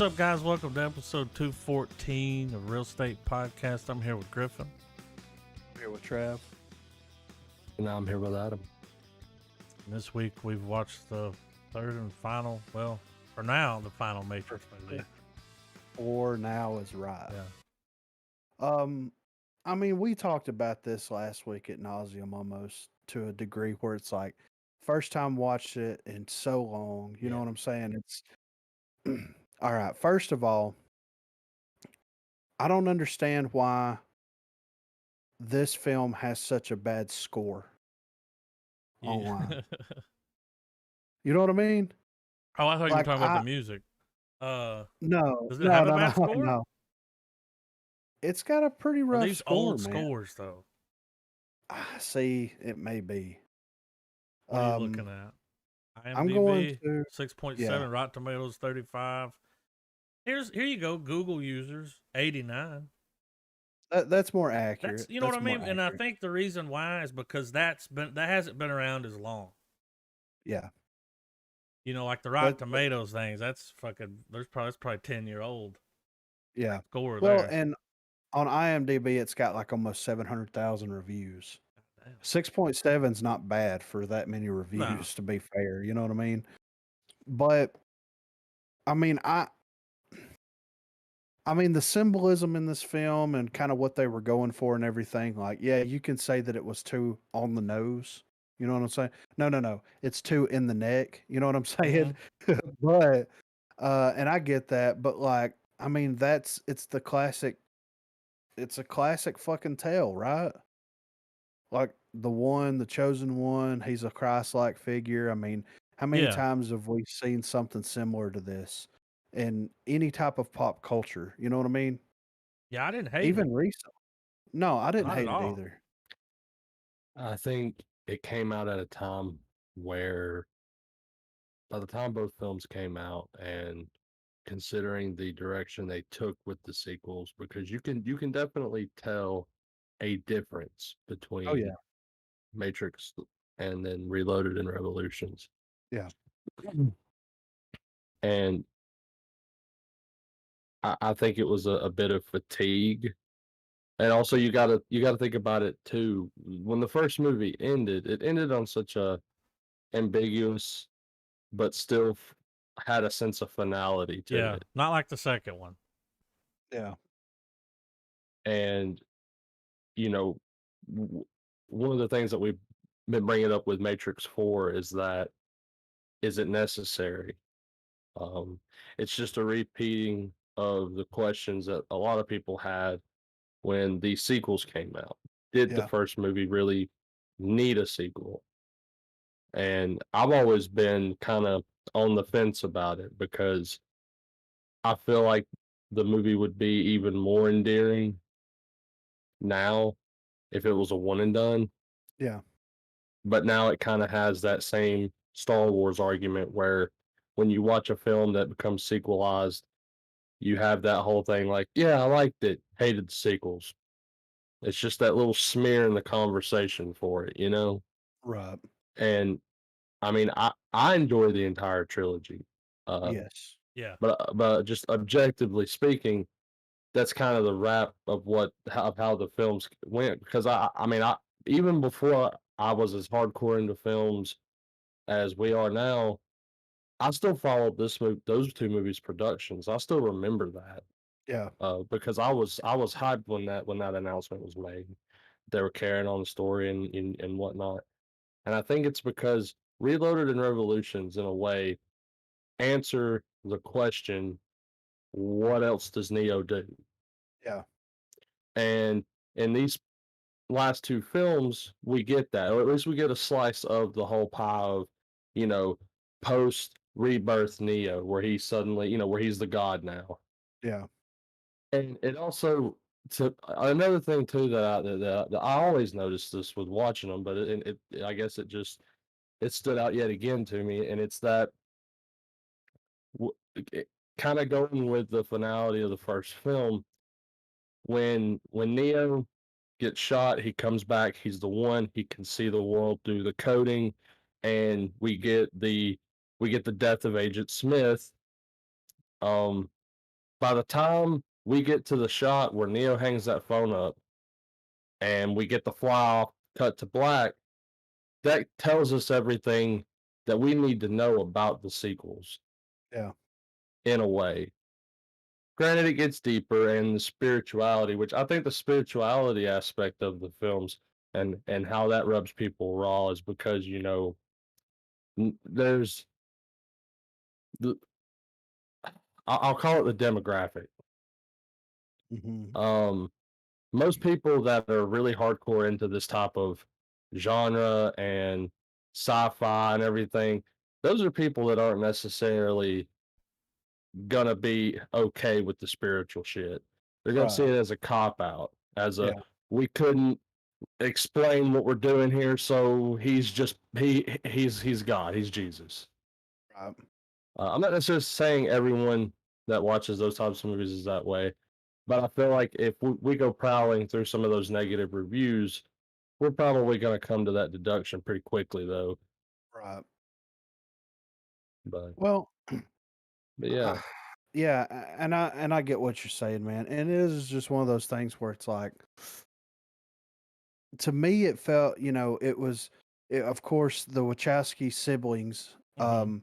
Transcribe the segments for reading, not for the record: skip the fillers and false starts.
What's up, guys? Welcome to episode 214 of Real Estate Podcast. I'm here with Griffin. I'm here with Trav. And I'm here with Adam. And this week we've watched the third and final, well, for now, the final Matrix movie. For now is right. Yeah. I mean, we talked about this last week at nauseum almost to a degree where it's like first time watched it in so long. You know what I'm saying? It's all right. First of all, I don't understand why this film has such a bad score online. You know what I mean? Oh, I thought you were Like, talking about the music. No, Does it have a bad score? no. It's got a pretty Are rough these score, old man. scores, though? See, it may be. What are you looking at? IMDb, I'm going to 6.7, yeah. Rotten Tomatoes 35. Here you go, Google users 89. That's more accurate. That's, you know what I mean? And I think the reason why is because that hasn't been around as long. Yeah. You know, like the Rotten Tomatoes things, that's probably 10-year-old. Yeah. Score well, there. and on IMDb, it's got like almost 700,000 reviews. 6.7 is not bad for that many reviews, to be fair. You know what I mean? But I mean, the symbolism in this film and kind of what they were going for and everything. Like, yeah, you can say that it was too on the nose. You know what I'm saying? No. It's too in the neck. You know what I'm saying? But, and I get that, but like, I mean, it's a classic fucking tale, right? Like the chosen one, he's a Christ-like figure. I mean, how many times have we seen something similar to this in any type of pop culture? You know what I mean? Yeah, I didn't hate it. Even recently. No, I didn't Not hate at it all. either. I think it came out at a time where by the time both films came out and considering the direction they took with the sequels, because you can definitely tell a difference between Matrix and then Reloaded and Revolutions. Yeah. And I think it was a bit of fatigue. And also you gotta think about it too. When the first movie ended, it ended on such a ambiguous but still had a sense of finality to it. Not like the second one. Yeah. And, you know, one of the things that we've been bringing up with Matrix 4 is it necessary? It's just a repeating of the questions that a lot of people had when the sequels came out. Did the first movie really need a sequel? And I've always been kind of on the fence about it because I feel like the movie would be even more endearing now if it was a one and done. Yeah. But now it kind of has that same Star Wars argument where when you watch a film that becomes sequelized, you have that whole thing like, yeah, I liked it, hated the sequels. It's just that little smear in the conversation for it, you know? Right. And I mean, I enjoy the entire trilogy. Yes. Yeah. But just objectively speaking, that's kind of the wrap of how the films went. Because I mean, even before I was as hardcore into films as we are now, I still followed those two movies' productions. I still remember that. Yeah. Because I was hyped when that announcement was made. They were carrying on the story and whatnot. And I think it's because Reloaded and Revolutions, in a way, answer the question, what else does Neo do? Yeah. And in these last two films, we get that, or at least we get a slice of the whole pie of, post rebirth Neo, where he's suddenly, where he's the god now. Yeah. And it also, another thing too that I always noticed this with watching them, but I guess it stood out yet again to me, and it's that kind of going with the finality of the first film. When Neo gets shot, he comes back. He's the one. He can see the world through the coding, and we get the death of Agent Smith. by the time we get to the shot where Neo hangs that phone up and we get the fly off cut to black, that tells us everything that we need to know about the sequels Yeah. in a way. Granted, it gets deeper and the spirituality, which I think the spirituality aspect of the films and how that rubs people raw is because there's the I'll call it the demographic. Hmm. Um, most people that are really hardcore into this type of genre and sci-fi and everything, those are people that aren't necessarily gonna be okay with the spiritual shit. They're gonna see Right. it as a cop out, as a Yeah. we couldn't explain what we're doing here, so he's God, he's Jesus. Right. I'm not necessarily saying everyone that watches those types of movies is that way, but I feel like if we go prowling through some of those negative reviews, we're probably going to come to that deduction pretty quickly, though. Right. But, Well, but yeah, yeah, and I get what you're saying, man. And it is just one of those things where it's like, to me, it felt, of course, the Wachowski siblings. Mm-hmm.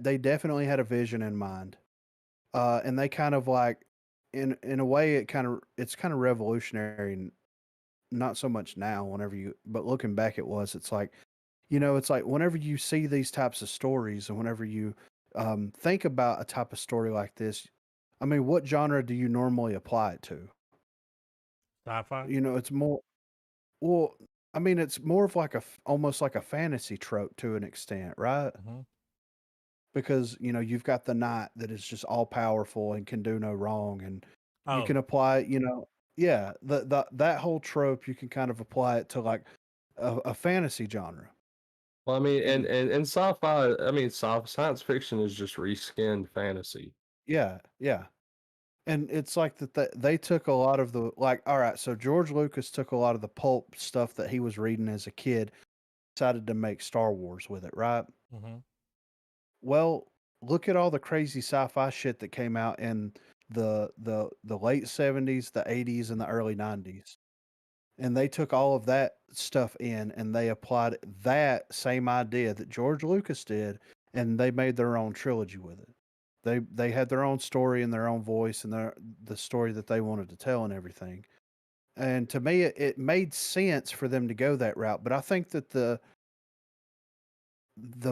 They definitely had a vision in mind, and they kind of like, in a way, it's kind of revolutionary, and not so much now. But looking back, it's like, it's like whenever you see these types of stories, and whenever you think about a type of story like this, I mean, what genre do you normally apply it to? Sci-fi. It's more. Well, I mean, it's more of like almost like a fantasy trope to an extent, right? Mm-hmm. Because, you've got the knight that is just all powerful and can do no wrong, and you Oh, can apply, yeah, that whole trope, you can kind of apply it to like a fantasy genre. well, I mean, and And and sci-fi, I mean, science fiction is just reskinned fantasy. yeah, yeah. And it's like that they took a lot of the, like, all right, so George Lucas took a lot of the pulp stuff that he was reading as a kid, decided to make Star Wars with it, right? mm-hmm. Well, look at all the crazy sci-fi shit that came out in the late 70s, the 80s, and the early 90s. And they took all of that stuff in, and they applied that same idea that George Lucas did, and they made their own trilogy with it. They had their own story and their own voice, and the story that they wanted to tell and everything. And to me, it made sense for them to go that route. But I think that the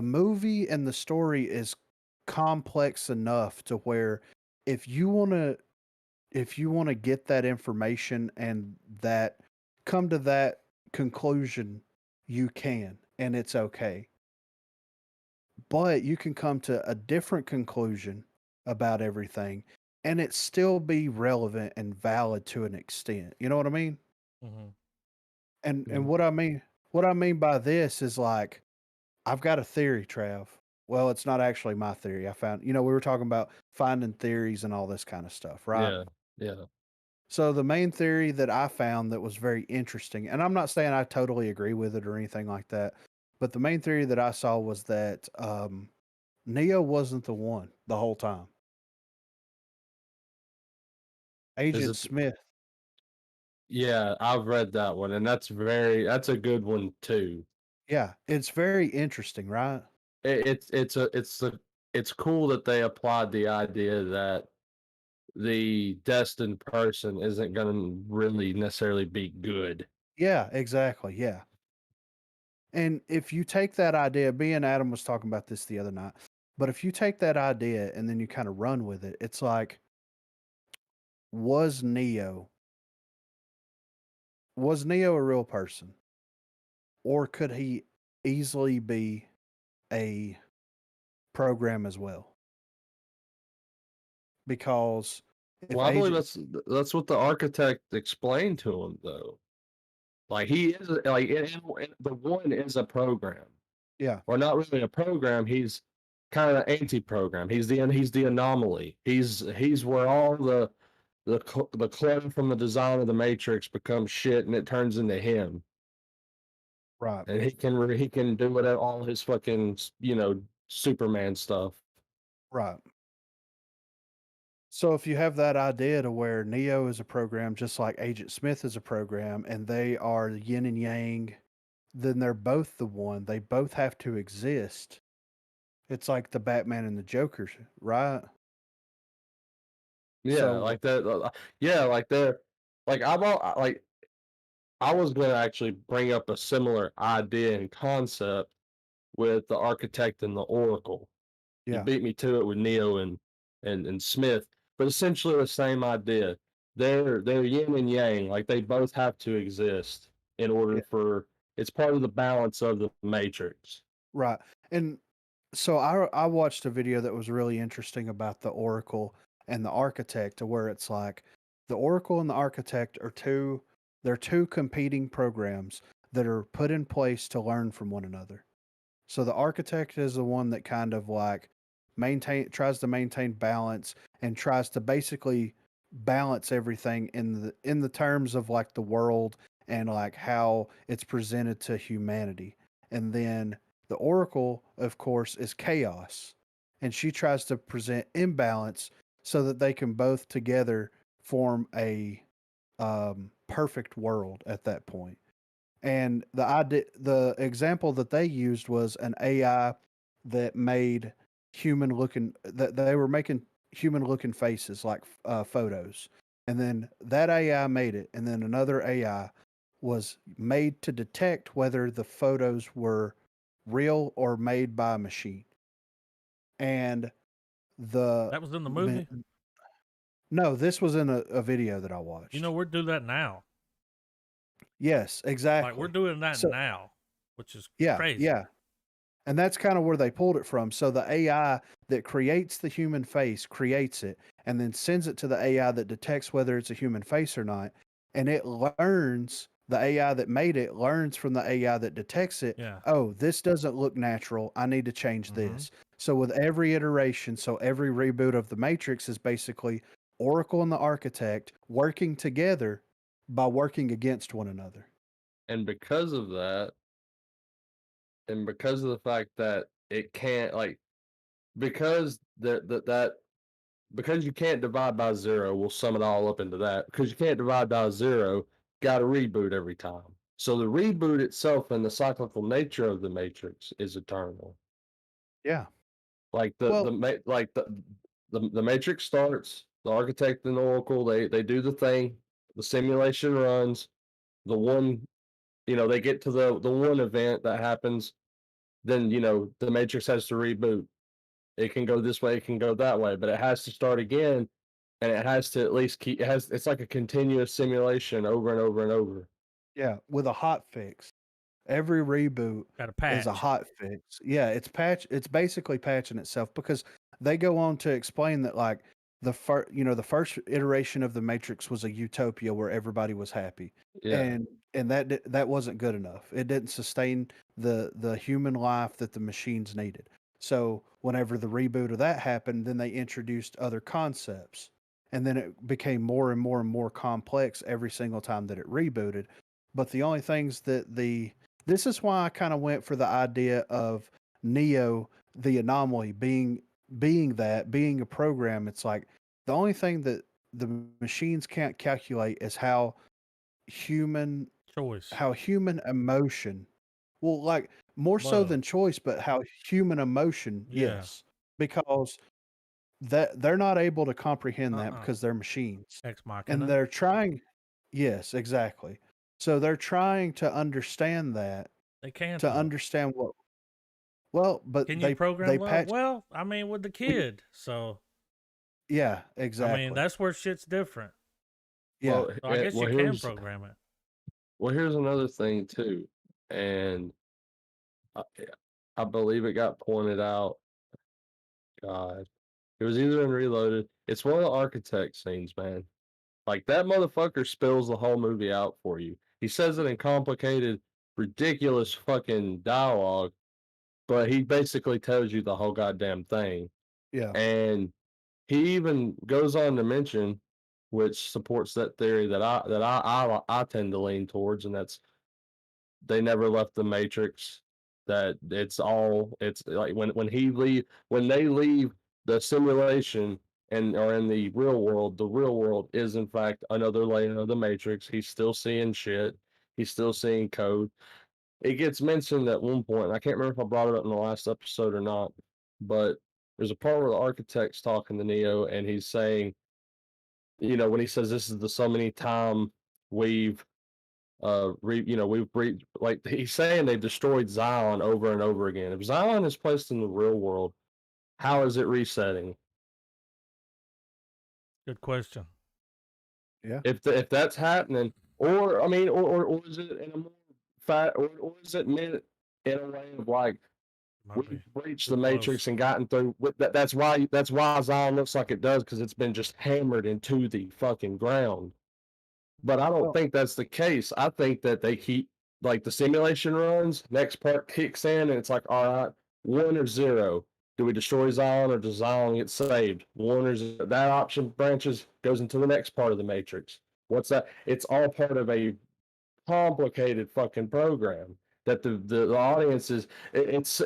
movie and the story is complex enough to where, if you want to get that information and that come to that conclusion, you can, and it's okay. But you can come to a different conclusion about everything, and it still be relevant and valid to an extent. You know what I mean? Mm-hmm. And Mhm. what I mean by this is, like, I've got a theory, Trav. Well, it's not actually my theory. I found, we were talking about finding theories and all this kind of stuff, right? Yeah, yeah. So the main theory that I found that was very interesting, and I'm not saying I totally agree with it or anything like that, but the main theory that I saw was that Neo wasn't the one the whole time. Is Agent it? Smith. Yeah, I've read that one, and that's a good one too. Yeah, it's very interesting, right? It's cool that they applied the idea that the destined person isn't going to really necessarily be good. Yeah, exactly. Yeah. And if you take that idea, me and Adam was talking about this the other night, but if you take that idea and then you kind of run with it, it's like, was Neo was Neo a real person, or could he easily be a program as well? Because if Well, I believe agent that's what the architect explained to him, though. Like he is like the one is a program, Yeah. or not really a program. He's kind of anti-program. He's the anomaly. He's where all the clutter from the design of the Matrix becomes shit, and it turns into him, Right. and he can do whatever all his fucking Superman stuff. Right. So if you have that idea to where Neo is a program, just like Agent Smith is a program, and they are the yin and yang, then they're both the one. They both have to exist. It's like the Batman and the Joker, right? Yeah, So like that. Yeah, like they're like like I was gonna actually bring up a similar idea and concept with the architect and the oracle. You yeah, beat me to it with Neo and Smith, but essentially the same idea. They're yin and yang, like they both have to exist in yeah, order for it's part of the balance of the matrix. right. And so I watched a video that was really interesting about the Oracle and the Architect, to where it's like the Oracle and the Architect are they're two competing programs that are put in place to learn from one another. So the Architect is the one that kind of like tries to maintain balance and tries to basically balance everything in the terms of like the world and like how it's presented to humanity. And then the Oracle, of course, is chaos. And she tries to present imbalance so that they can both together form a perfect world at that point. And the example that they used was an AI that made human looking that they were making human looking faces like photos, and then that AI made it, and then another AI was made to detect whether the photos were real or made by a machine. And the That was in the ma- movie. no, this was in a video that I You know, watched. we're doing that now. Yes, Like we're exactly. doing that So now, which is yeah, crazy. yeah. And that's kind of where they pulled it from. So the AI that creates the human face creates it and then sends it to the AI that detects whether it's a human face or not. And it learns, the AI that made it learns from the AI that detects it. Yeah. Oh, this doesn't look natural. I need to change Mm-hmm. this. So with every iteration, so every reboot of the Matrix is basically Oracle and the Architect working together by working against one another. And because of that, and because of the fact that it can't like because that because you can't divide by zero, we'll sum it all up into that. Because you can't divide by zero, got to reboot every time. So the reboot itself and the cyclical nature of the matrix is eternal. Yeah. Like Well, the matrix starts, the architect and the oracle they do the thing, the simulation runs, the one they get to the one event that happens, then the matrix has to reboot. It can go this way, it can go that way, but it has to start again, and it has to at least it's like a continuous simulation over and over and over. yeah, with a hot fix. Every reboot Got a is a patch. hot fix. Yeah, it's basically patching itself because they go on to explain that like the first iteration of the Matrix was a utopia where everybody was happy. Yeah, And that wasn't good enough. It didn't sustain the human life that the machines needed. So whenever the reboot of that happened, then they introduced other concepts. And then it became more and more and more complex every single time that it rebooted. But the only things that the this is why I kind of went for the idea of Neo, the anomaly, being a program. It's like the only thing that the machines can't calculate is human Choice. how human emotion, well, like more so Love. than choice, but how human emotion, Yeah. yes, because that they're not able to comprehend that Uh-uh. because they're machines, Ex and machina. they're trying. Yes, exactly. So they're trying to understand that They can't to though. understand what well, but Can you program they love? patch Well, I mean, with the we kid. So, yeah, I mean, exactly. that's where shit's different. Yeah, So I guess well you can here's program it. another thing too, and I, I believe it got pointed out. God, it was either in Reloaded. It's one of the architect scenes, man. Like that motherfucker spills the whole movie out for you. He says it in complicated, ridiculous fucking dialogue, but he basically tells you the whole goddamn thing. yeah, And he even goes on to mention, which supports that theory that I tend to lean towards, and that's they never left the Matrix. That it's like when they leave the simulation, and or in the real world is in fact another layer of the Matrix. He's still seeing shit. He's still seeing code. It gets mentioned at one point, and I can't remember if I brought it up in the last episode or not, but there's a part where the architect's talking to Neo, and he's saying, when he says this is the so many time we've like he's saying they've destroyed Zion over and over again. If Zion is placed in the real world, how is it resetting? Good question. Yeah. If that's happening, or I mean, or is it in a more or is it meant in a way of like we've breached the Matrix and gotten through with that? That's why Zion looks like it does, because it's been just hammered into the fucking ground. But I don't think that's the case. I think that they keep, like, the simulation runs, next part kicks in, and it's like, all right, 1 or 0. Do we destroy Zion, or does Zion get saved? 1 or 0. That option branches, goes into the next part of the Matrix. What's that? It's all part of a complicated fucking program that the audience is. It's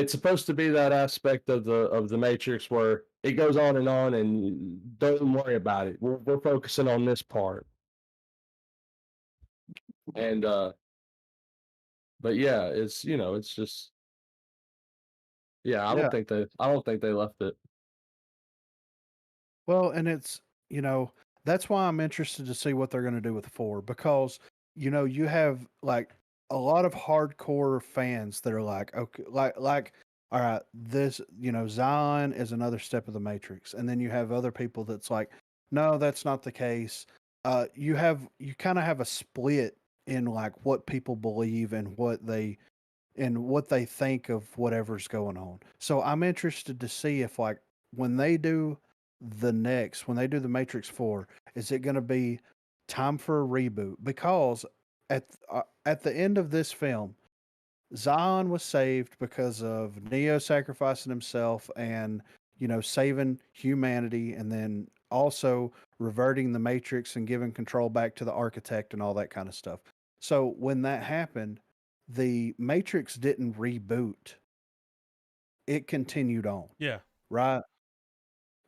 supposed to be that aspect of the Matrix where it goes on, and don't worry about it. We're focusing on this part. And but yeah, it's just, yeah, I Yeah. don't think they left it. Well, and it's, that's why I'm interested to see what they're going to do with 4, because, you have like a lot of hardcore fans that are like, okay, all right, this, Zion is another step of the Matrix. And then you have other people that's like, no, that's not the case. You kind of have a split in like what people believe and what they think of whatever's going on. So I'm interested to see if like when they do when they do the Matrix 4, is it going to be time for a reboot? Because at the end of this film, Zion was saved because of Neo sacrificing himself and, saving humanity, and then also reverting the Matrix and giving control back to the architect and all that kind of stuff. So when that happened, the Matrix didn't reboot. It continued on, Yeah. right?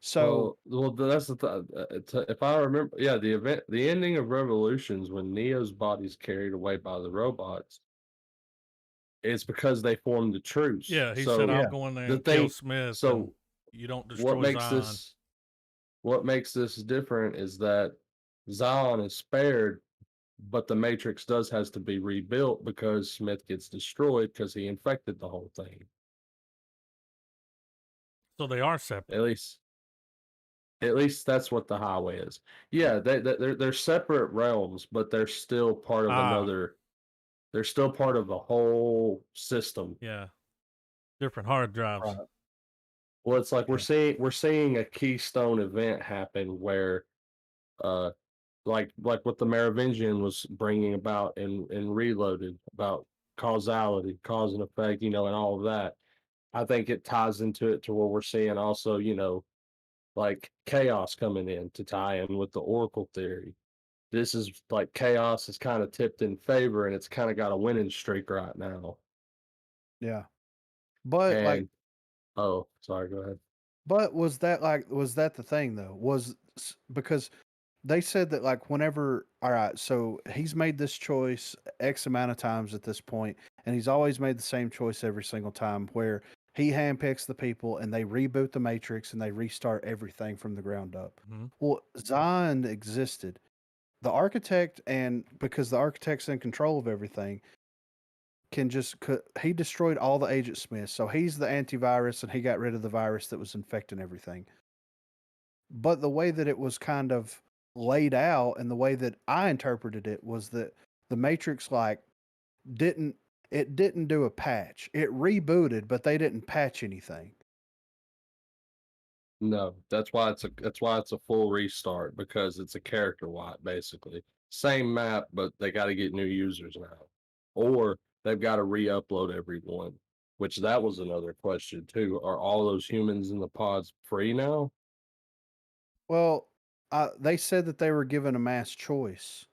So, That's if I remember, yeah, the ending of Revolutions, when Neo's body's carried away by the robots, it's because they formed the truce. Yeah, he So said, "I'll go in there the and kill thing, Smith, and so you don't what destroy makes Zion." this different is that Zion is spared, but the Matrix has to be rebuilt because Smith gets destroyed because he infected the whole thing. So they are separate. At least that's what the highway is. Yeah, they're separate realms, but they're still part of another. They're still part of the whole system. Yeah, different hard drives. right. Well, it's like Yeah. we're seeing a keystone event happen where, uh, like what the Merovingian was bringing about in Reloaded, about causality, cause and effect, and all of that. I think it ties into it to where we're seeing also, like chaos coming in to tie in with the Oracle theory. This is like chaos is kind of tipped in favor, and it's kind of got a winning streak right now. Yeah. But like, And oh, sorry, go ahead. but was that the thing though? Because they said that like whenever, all right, so he's made this choice X amount of times at this point, and he's always made the same choice every single time where he handpicks the people and they reboot the Matrix and they restart everything from the ground up. Mhm. Well, Zion existed. The architect, and because the architect's in control of everything, he destroyed all the Agent Smiths. So he's the antivirus and he got rid of the virus that was infecting everything. But the way that it was kind of laid out and the way that I interpreted it was that the Matrix didn't didn't do a patch. It rebooted, but they didn't patch anything. No, that's why it's a full restart, because it's a character wipe basically. Same map, but they got to get new users now, or they've got to re-upload everyone. Which that was another question too. Are all those humans in the pods free now? Well, they said that they were given a mass choice.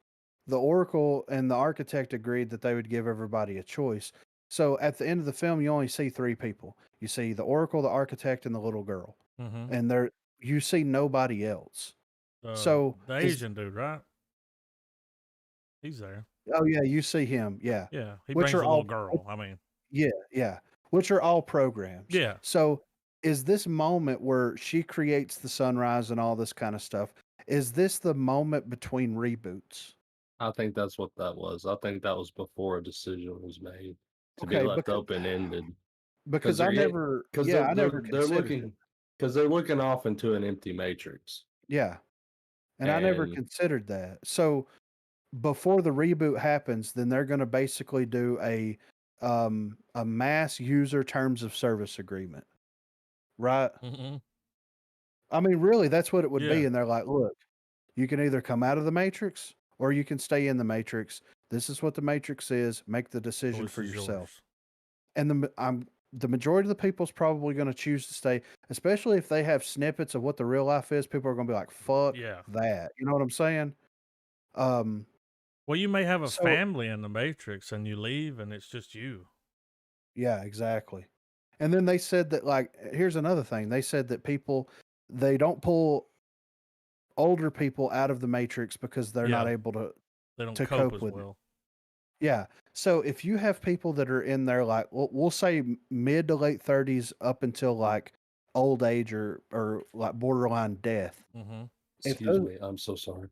The Oracle and the architect agreed that they would give everybody a choice. So at the end of the film, you only see 3 people. You see the Oracle, the architect, and the little girl. Mhm. And you see nobody else. The So the is Asian dude, right? He's there. oh yeah, you see him, yeah. Yeah, he Which brings are a little all girl. I mean, yeah, yeah. Which are all programs. yeah. So is this moment where she creates the sunrise and all this kind of stuff? Is this the moment between reboots? I think that's what that was. I think that was before a decision was made to be Okay, left open ended because because they're I never they're considered it. looking because they're looking off into an empty matrix. Yeah. And I never And considered that. So before the reboot happens, then they're going to basically do a mass user terms of service agreement, right? Hmm. I mean, really, that's what it would be. Yeah. And they're like, look, you can either come out of the matrix or you can stay in the matrix. This is what the matrix is. Make the decision Choice for is yourself. yours. And the majority of the people's probably going to choose to stay, especially if they have snippets of what the real life is. People are going to be like, "Fuck Yeah. that," you know what I'm saying? Um, Well, you may have a so family in the Matrix, and you leave, and it's just you. yeah, exactly. And then they said that like here's another thing. They said that people they don't pull older people out of the matrix because they're not Yeah, able they don't to cope cope as with it. well. Yeah. So if you have people that are in there like we'll say mid to late 30s up until like old age or like borderline death. Hmm. If excuse those me, I'm so sorry.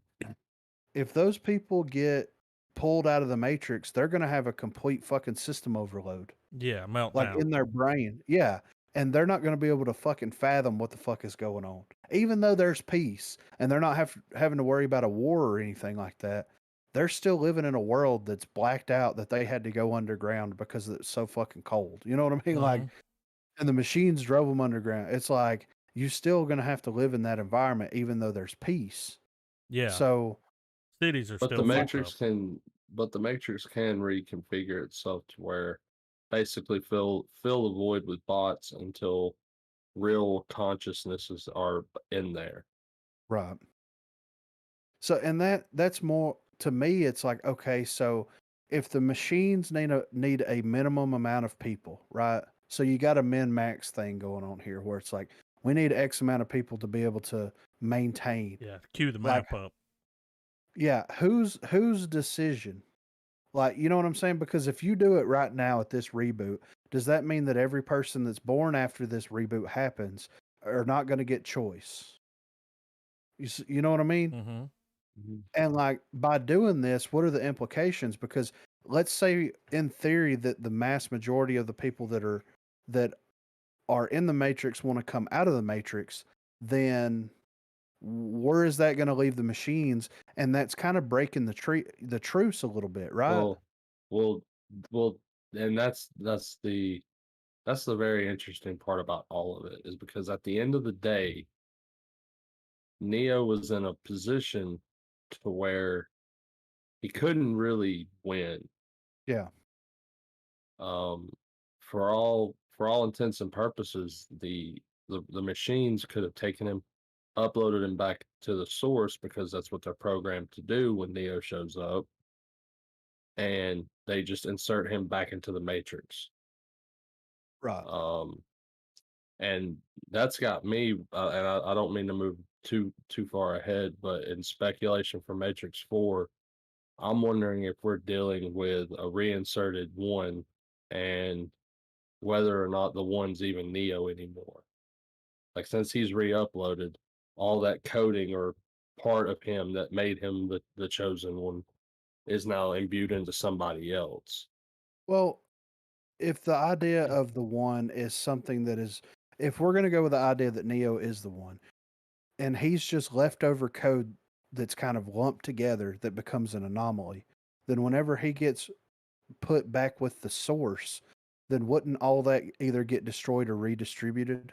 if those people get pulled out of the matrix, they're going to have a complete fucking system overload Yeah, like meltdown. in their brain. Yeah. And they're not going to be able to fucking fathom what the fuck is going on. Even though there's peace and they're not having to worry about a war or anything like that, they're still living in a world that's blacked out that they had to go underground because it's so fucking cold. You know what I mean? Like, Hmm. and the machines drove them underground. It's like you're still going to have to live in that environment even though there's peace. Yeah, So, cities are But still fucked up. the matrix can reconfigure itself to where basically fill the void with bots until real consciousnesses are in there. right. So, and that's more to me. It's like okay, so if the machines need a minimum amount of people, right? So you got a min max thing going on here, where it's like we need X amount of people to be able to maintain. Yeah, cue the Like, map up. yeah, whose decision? Like, you know what I'm saying? Because if you do it right now at this reboot, does that mean that every person that's born after this reboot happens are not going to get choice? You know what I mean? Hmm. Mhm. And like by doing this, what are the implications? Because let's say in theory that the mass majority of the people that are in the matrix want to come out of the matrix, then where is that going to leave the machines? And that's kind of breaking the truce a little bit, right? Well, well, well, and that's the very interesting part about all of it is because at the end of the day, Neo was in a position to where he couldn't really win. Yeah, Um, for all intents and purposes, the machines could have taken him, uploaded him back to the source because that's what they're programmed to do when Neo shows up, and they just insert him back into the Matrix. right. Um, and that's got me, and I don't mean to move too far ahead, but in speculation for Matrix 4, I'm wondering if we're dealing with a reinserted one and whether or not the one's even Neo anymore. Like since he's re-uploaded, all that coding or part of him that made him the chosen one is now imbued into somebody else. Well, if the idea of the one is something that is, if we're going to go with the idea that Neo is the one, and he's just leftover code that's kind of lumped together that becomes an anomaly, then whenever he gets put back with the source, then wouldn't all that either get destroyed or redistributed?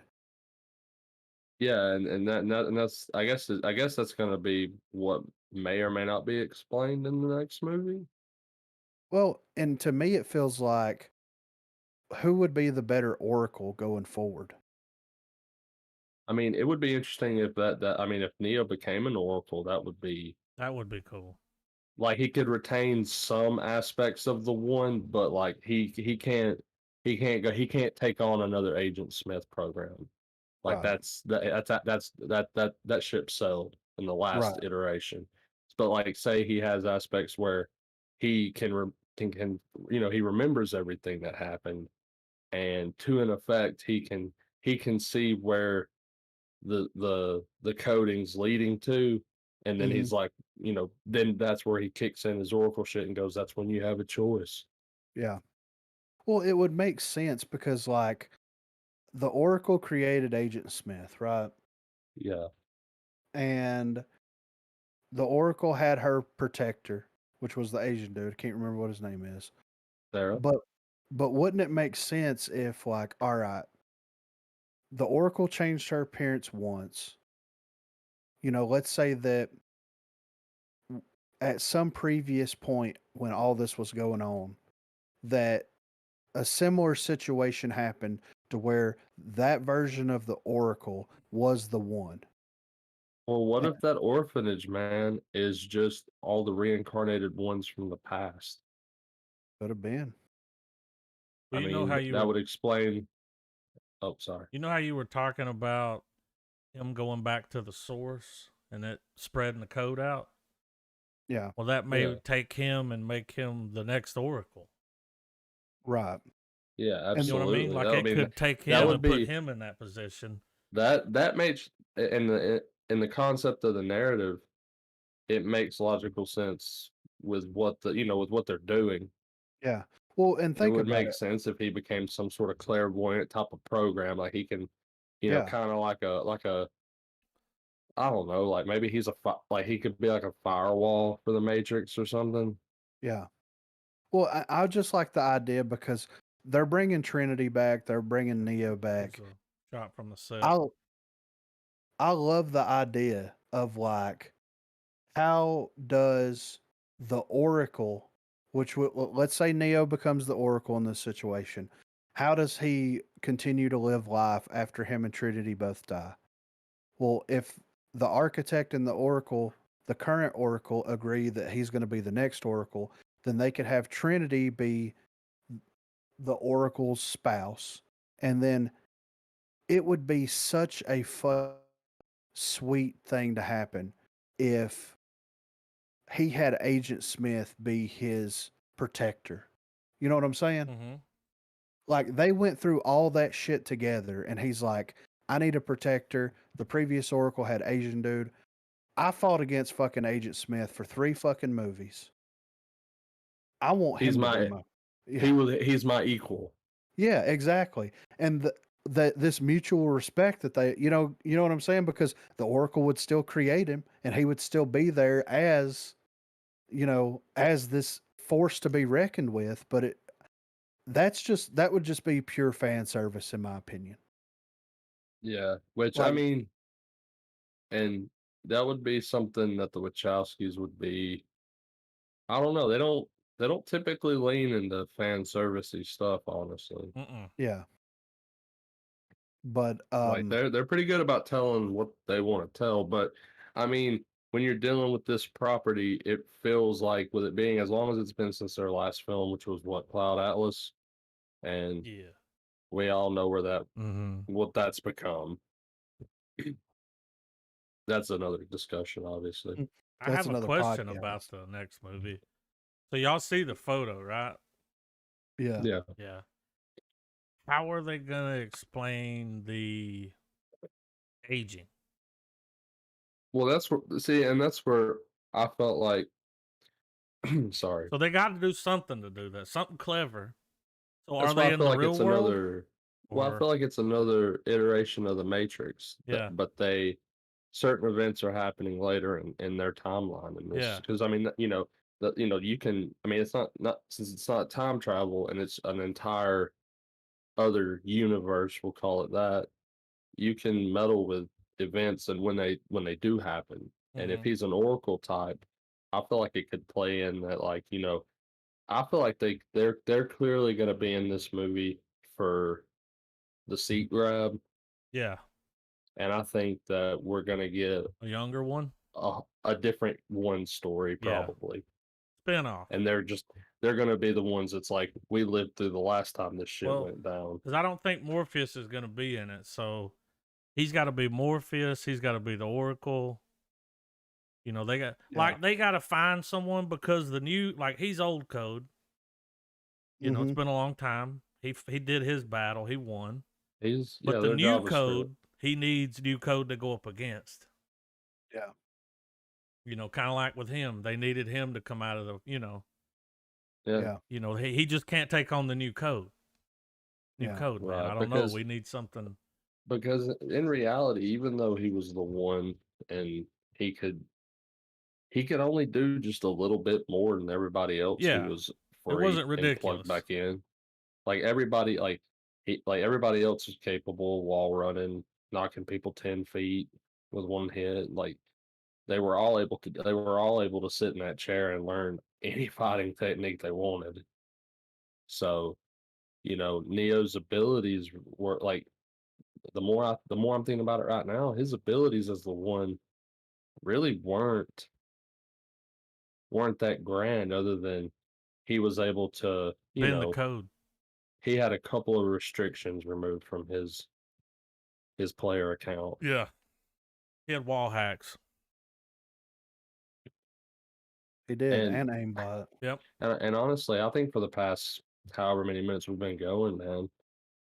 Yeah, and that's I guess that's gonna be what may or may not be explained in the next movie. Well, and to me, it feels like who would be the better Oracle going forward? I mean, it would be interesting if that I mean, if Neo became an Oracle, that would be That would be cool. like he could retain some aspects of the one, but like he can't take on another Agent Smith program. Like Right. that ship sailed in the last Right. iteration. But like, say he has aspects where he can he remembers everything that happened, and to an effect he can see where the coding's leading to, and then Mhm. he's like, then that's where he kicks in his oracle shit and goes, that's when you have a choice. Yeah. Well, it would make sense because, like, the Oracle created Agent Smith, right? Yeah, And the Oracle had her protector, which was the Asian dude. I can't remember what his name is. Sarah. But wouldn't it make sense if, like, all right, the Oracle changed her appearance once. Let's say that at some previous point when all this was going on, that a similar situation happened to where that version of the Oracle was the one. Well, what And if that orphanage, man, is just all the reincarnated ones from the past? could have been. Well, I you know how mean, you that were would explain. Oh, sorry. talking about him going back to the source and it spreading the code out. Yeah. Well, that may Yeah, take him and make him the next Oracle. Right. yeah, And You know what I mean? absolutely. Like I it mean, could take that him would and put be him in that position. that makes in the concept of the narrative, it makes logical sense with what with what they're doing. yeah. Well, and It think would about make it. sense if he became some sort of clairvoyant type of program, like he can, Yeah. kind of like a I don't know, like maybe like he could be like a firewall for the Matrix or something. Yeah. Well, I just like the idea because they're bringing Trinity back. They're bringing Neo There's back. a shot from the set. I I love the idea of, like, how does the Oracle, which let's say Neo becomes the Oracle in this situation, how does he continue to live life after him and Trinity both die? Well, if the architect and the Oracle, the current Oracle, agree that he's going to be the next Oracle, then they could have Trinity be the Oracle's spouse. And then it would be such a sweet thing to happen if he had Agent Smith be his protector. You know what I'm saying? Mm-hmm. Like, they went through all that shit together, and he's like, I need a protector. The previous Oracle had Asian dude. I fought against fucking Agent Smith for 3 fucking movies. I want He's him to be my my yeah. he's my equal. Yeah, exactly. And this mutual respect that they, you know what I'm saying? Because the Oracle would still create him, and he would still be there as, as this force to be reckoned with. But that would just be pure fan service, in my opinion. Yeah, which I Like, mean, and that would be something that the Wachowskis would be. I don't know. They don't typically lean into fan servicey stuff, honestly. Mm-mm. yeah, but Like they're pretty good about telling what they want to tell, but I mean, when you're dealing with this property, it feels like with it being as long as it's been since their last film, which was what, Cloud Atlas, and Yeah. we all know Mm-hmm. what that's become. That's another discussion, obviously. I that's have a another question about podcast. the next movie. So y'all see the photo, right? Yeah. Yeah. Yeah. How are they gonna explain the aging? Well, that's where I felt like, sorry. So they got to do something to do that, something clever. So are That's why they I in feel the like real it's world another. Well, I or feel like it's another iteration of the Matrix, yeah, but certain events are happening later in their timeline in this. yeah, Because I mean, you can. I mean, it's not since it's not time travel and it's an entire other universe. We'll call it that. You can meddle with events and when they do happen. And if mm-hmm. he's an Oracle type, I feel like it could play in that. Like, I feel like they're clearly going to be in this movie for the seat grab, Yeah, and I think that we're going to get a younger one. a different one story Yeah, probably, spinoff. and they're going to be the ones that's like we lived through the last time this shit Well, went down. because I don't think Morpheus is going to be in it, so He's got to be Morpheus. He's got to be the Oracle. You know, they got to find someone because the new, like, he's old code. You know, it's been a long time. He did his battle. He won. But the new code, he needs new code to go up against. Yeah. You know, kind of like with him, they needed him to come out of the, you know. Yeah. You know, he just can't take on the new code. Code, man. I don't know. We need something. Because in reality, even though he was the one and he could only do just a little bit more than everybody else who was free it wasn't and ridiculous. plugged back in. Like everybody, everybody else was capable wall running, knocking people 10 feet with one hit. Like they were all able to sit in that chair and learn any fighting technique they wanted. So, you know, Neo's abilities were like the more I'm thinking about it right now, his abilities as the one really weren't that grand, other than he was able to, bend the code. He had a couple of restrictions removed from his player account. Yeah. He had wall hacks. He did, and aimbot. Yep. And honestly, I think for the past however many minutes we've been going, man,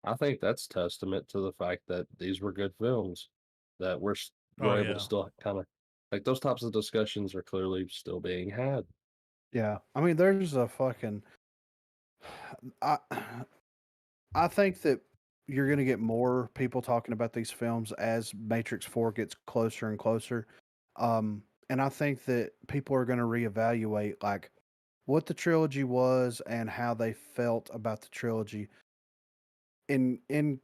I think that's testament to the fact that these were good films, that we're able to still kind of, like, those types of discussions are clearly still being had. Yeah. I mean, there's a fucking... I think that you're going to get more people talking about these films as Matrix 4 gets closer and closer. And I think that people are going to reevaluate, like, what the trilogy was and how they felt about the trilogy in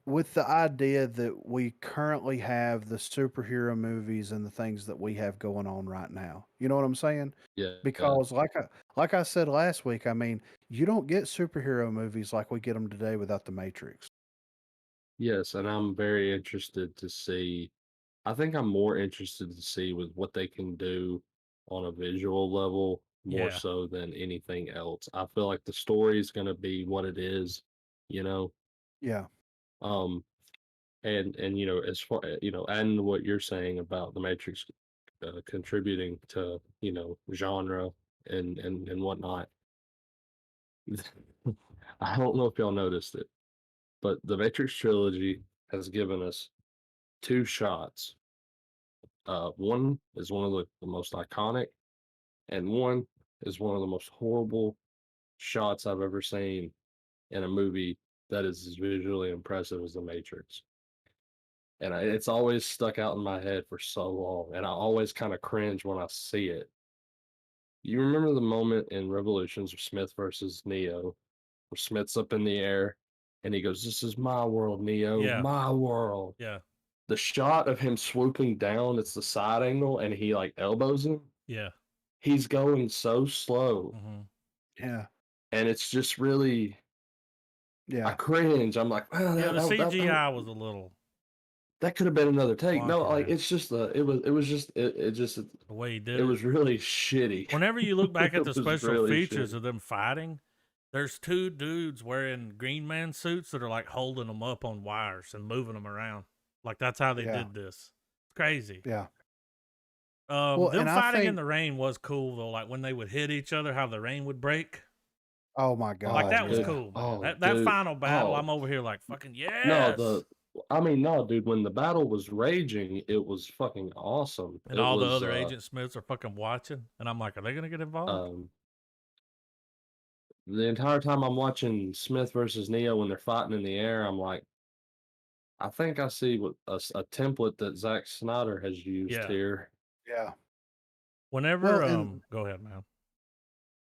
with the idea that we currently have the superhero movies and the things that we have going on right now. You know what I'm saying? Yeah. Because like I said last week, I mean, you don't get superhero movies like we get them today without the Matrix. Yes, and I'm very interested to see. I think I'm more interested to see with what they can do on a visual level more so than anything else. I feel like the story is going to be what it is, you know. Yeah. And you know, as far and what you're saying about the Matrix contributing to, you know, genre and whatnot. I don't know if y'all noticed it, but the Matrix trilogy has given us two shots. One is one of the most iconic, and one is one of the most horrible shots I've ever seen in a movie that is as visually impressive as The Matrix. And it's always stuck out in my head for so long, and I always kind of cringe when I see it. You remember the moment in Revolutions of Smith versus Neo, where Smith's up in the air and he goes, "This is my world, Neo, my world." Yeah. The shot of him swooping down, it's the side angle, and he like elbows him. Yeah. He's going so slow. Yeah. And it's just really, I Yeah. cringe. I'm like, well, the CGI was a little. That could have been another take. No, wonky, like man. it's just it just the way he did it was really shitty. Whenever you look back at the It was special really features shitty. of them fighting, there's two dudes wearing Green Man suits that are like holding them up on wires and moving them around. Like that's how they did this. It's crazy. Yeah. Them fighting in the rain was cool though. Like when they would hit each other, how the rain would break. Oh my god! Like that was cool, man. That final battle, I'm over here like fucking yes. No, dude. When the battle was raging, it was fucking awesome. And all the other Agent Smiths are fucking watching, and I'm like, are they gonna get involved? The entire time I'm watching Smith versus Neo when they're fighting in the air, I'm like, I think I see what a template that Zack Snyder has used here. Yeah. Whenever, go ahead, man.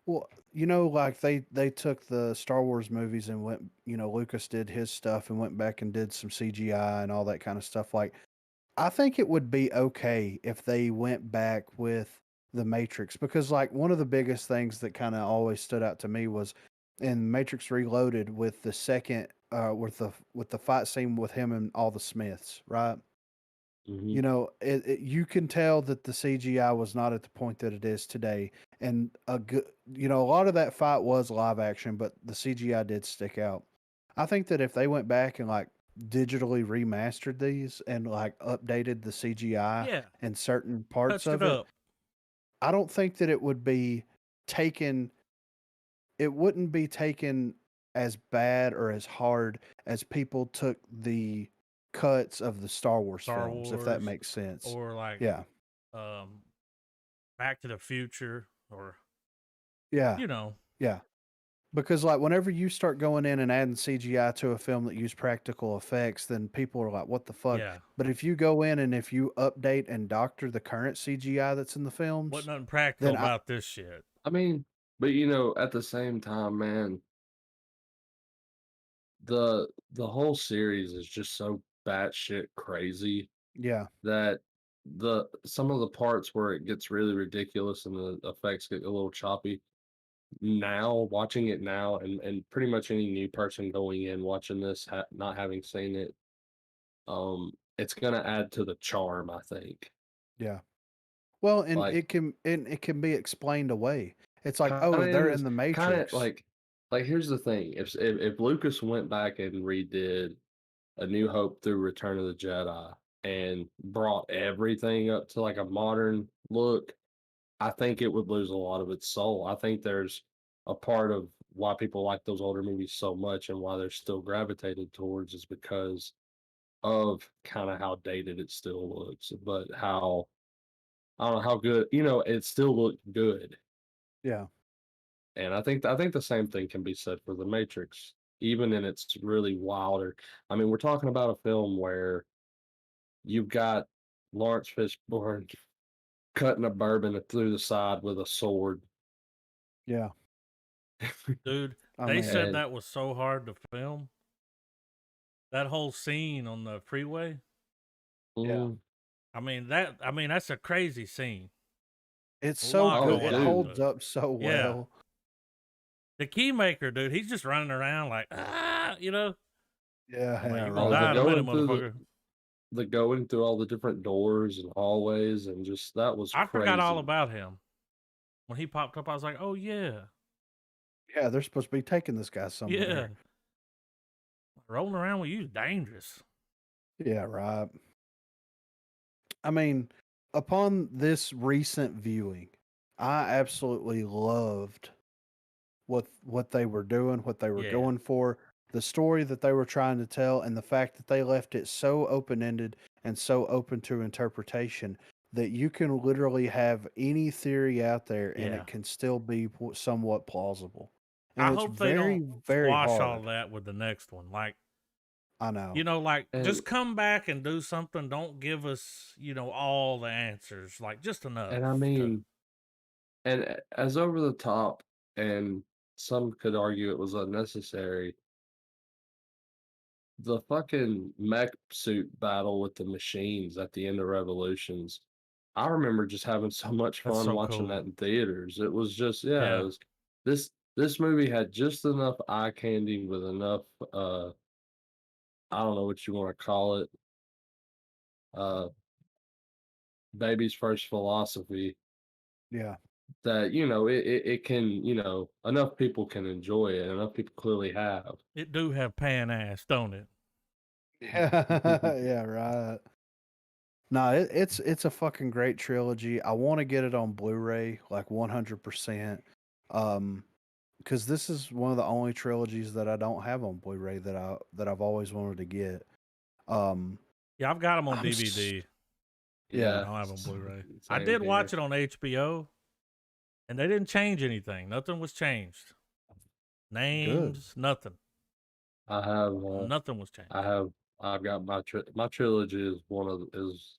Well, you know, like they took the Star Wars movies and went, you know, Lucas did his stuff and went back and did some CGI and all that kind of stuff. Like, I think it would be okay if they went back with the Matrix, because like one of the biggest things that kind of always stood out to me was in Matrix Reloaded with the second with the fight scene with him and all the Smiths, right? You know, you can tell that the CGI was not at the point that it is today, and you know, a lot of that fight was live action, but the CGI did stick out. I think that if they went back and like digitally remastered these and like updated the CGI Yeah, and certain parts touched it of it, up. I don't think that it would be taken it wouldn't be taken as bad or as hard as people took the cuts of the Star Wars Star films, if that Wars makes sense. or like Yeah. Back to the Future or Yeah. you know. Yeah. Because like whenever you start going in and adding CGI to a film that use practical effects, then people are like, "What the fuck?" Yeah, But if you go in and if you update and doctor the current CGI that's in the wasn't films, nothing practical then about this shit. I mean, but at the same time, man, the whole series is just so batshit crazy yeah, that the some of the parts where it gets really ridiculous and the effects get a little choppy. Now, watching it now, and pretty much any new person going in watching this, not having seen it, it's gonna add to the charm, I think. yeah. Well, and Like, it can be explained away. It's like, kind oh, of in they're in this, the kind of Matrix. like here's the thing: if Lucas went back and redid A New Hope through Return of the Jedi and brought everything up to like a modern look, I think it would lose a lot of its soul. I think there's a part of why people like those older movies so much and why they're still gravitated towards is because of kind of how dated it still looks, but how I don't know how good, it still looked good. Yeah, And I think the same thing can be said for The Matrix, even in its really wilder. I mean, we're talking about a film where you've got Lawrence Fishburne cutting a bourbon through the side with a sword. yeah. Dude, I they mean, said And that was so hard to film. That whole scene on the freeway. yeah. mm, I mean that's a crazy scene. It's A so lot oh, good. going It on, dude, holds dude. up so Yeah. well. The keymaker, dude, he's just running around like, you know? Yeah, I'm like, yeah, you gonna oh, die right. in a minute, motherfucker. the going through all the different doors and hallways and just that was I forgot all crazy. about him. When he popped up, I was like, oh, yeah. Yeah, they're supposed to be taking this guy Yeah. somewhere. Rolling around with you is dangerous. Yeah, right. I mean, upon this recent viewing, I absolutely loved what they were doing, what they were Yeah. going for, the story that they were trying to tell, and the fact that they left it so open-ended and so open to interpretation that you can literally have any theory out there and Yeah. it can still be somewhat plausible. And I it's hope they don't very, very squash all hard. that with the next one. Like, I know. like And just come back and do something. Don't give us, all the answers. Like just enough and I to. mean, and as over the top, and some could argue it was unnecessary. The fucking mech suit battle with the machines at the end of Revolutions. I remember just having so much That's fun so watching cool. that in theaters. It was just, yeah, Yeah. this movie had just enough eye candy with enough I don't know what you want to call it, uh baby's first philosophy Yeah. that, it can, enough people can enjoy it and enough people clearly have. It do have pan ass, don't it? Yeah, yeah, right. No, it's a fucking great trilogy. I want to get it on Blu-ray, like 100%. Because this is one of the only trilogies that I don't have on Blu-ray that I've always wanted to get. Um, Yeah, I've got them on I'm s- DVD. I yeah, Yeah, don't have them Blu-ray. I same did here. watch it on HBO, and they didn't change anything. Nothing was changed. good. Names, nothing. I have Nothing was changed. I have I've got my trilogy is one of is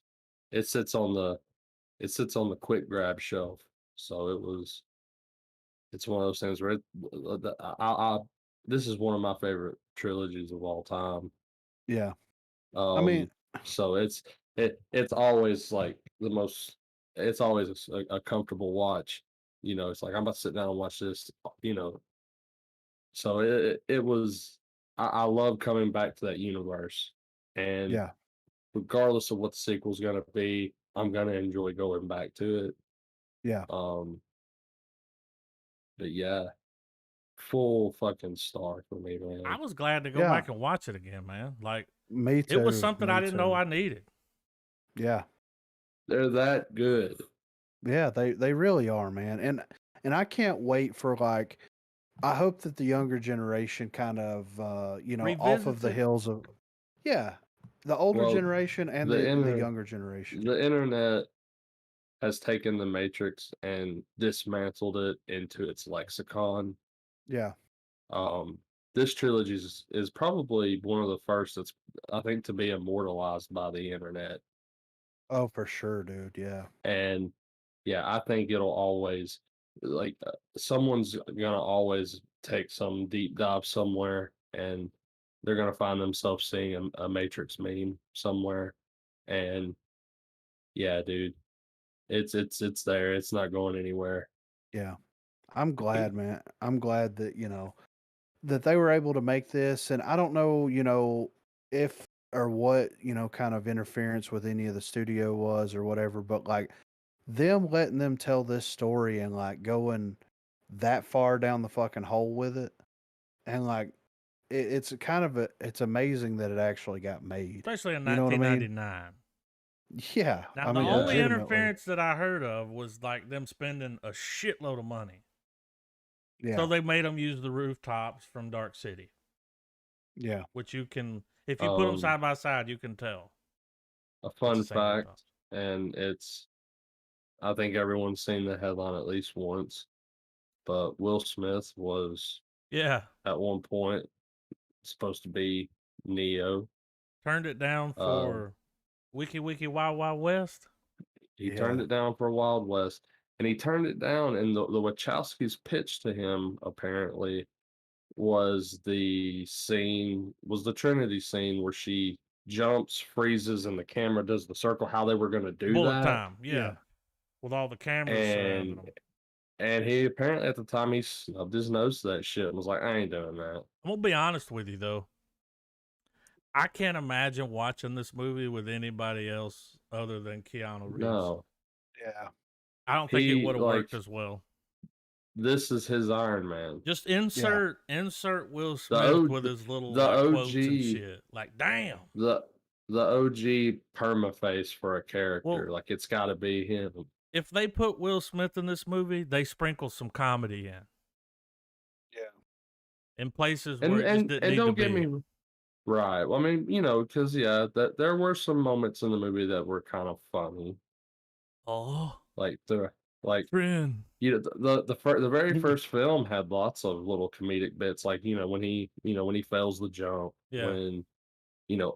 it sits on the quick grab shelf. So it's one of those things where this is one of my favorite trilogies of all time. Yeah, I mean, Um so it's always like it's always a comfortable watch. It's like I'm about to sit down and watch this, you know. So it was I love coming back to that universe. And yeah, regardless of what the sequel's gonna be, I'm gonna enjoy going back to it. yeah, Um, but yeah, full fucking star for me, I man. was glad to go yeah, back and watch it again, man. Like Me too. It was something I me didn't know too. I needed. Yeah. They're that good. Yeah, they really are, man. And I can't wait for like I hope that the younger generation kind of off of Revisits the it. hills of yeah, the older Well, generation and the the inter younger generation. the internet has taken the Matrix and dismantled it into its lexicon. Yeah. This trilogy is probably one of the first that's, I think, to be immortalized by the internet. Oh, for sure, dude. Yeah. And yeah, I think it'll always someone's gonna always take some deep dive somewhere, and they're gonna find themselves seeing a Matrix meme somewhere. And yeah, dude, it's there. It's not going anywhere. Yeah. I'm glad, man. I'm glad that, that they were able to make this. And I don't know, if or what, kind of interference with any of the studio was or whatever, but like them letting them tell this story and like going that far down the fucking hole with it. And like, it's it's amazing that it actually got made. Especially in You know what I mean? 1999. Yeah. Now, I the mean, only Yeah. legitimately. interference that I heard of was like them spending a shitload of money. So Yeah. they made them use the rooftops from Dark City, Yeah. which you can, if you put them Um, side by side, you can tell a it's the fun same fact, rooftops. and I think everyone's seen the headline at least once, but Will Smith was Yeah. at one point supposed to be Neo. Turned it down Uh, for Wiki Wiki Wild Wild West. he turned Yeah. it down for Wild West, and he turned it down. And the Wachowskis' pitch to him apparently was the Trinity scene where she jumps, freezes, and the camera does the circle. How they were going to do Bullet that, time. Yeah. Yeah. With all the cameras surrounding and them. he apparently at the time he snubbed his nose to that shit and was like, I ain't doing that. I'm going to be honest with you, though. I can't imagine watching this movie with anybody else other than Keanu Reeves. No, Yeah. I don't think it he would have worked as well. this is his Iron Man. Just insert Will The Smith with his little the like OG quotes and shit. Like, damn. the OG perma face for a character. Well, Like it's got to be him. if they put Will Smith in this movie, they sprinkle some comedy in. Yeah. In places where it just didn't need don't to get be. me right. Well, I mean, because that there were some moments in the movie that were kind of funny. Oh, Like friend. the very first film had lots of little comedic bits, like when he fails the jump, Yeah. when I know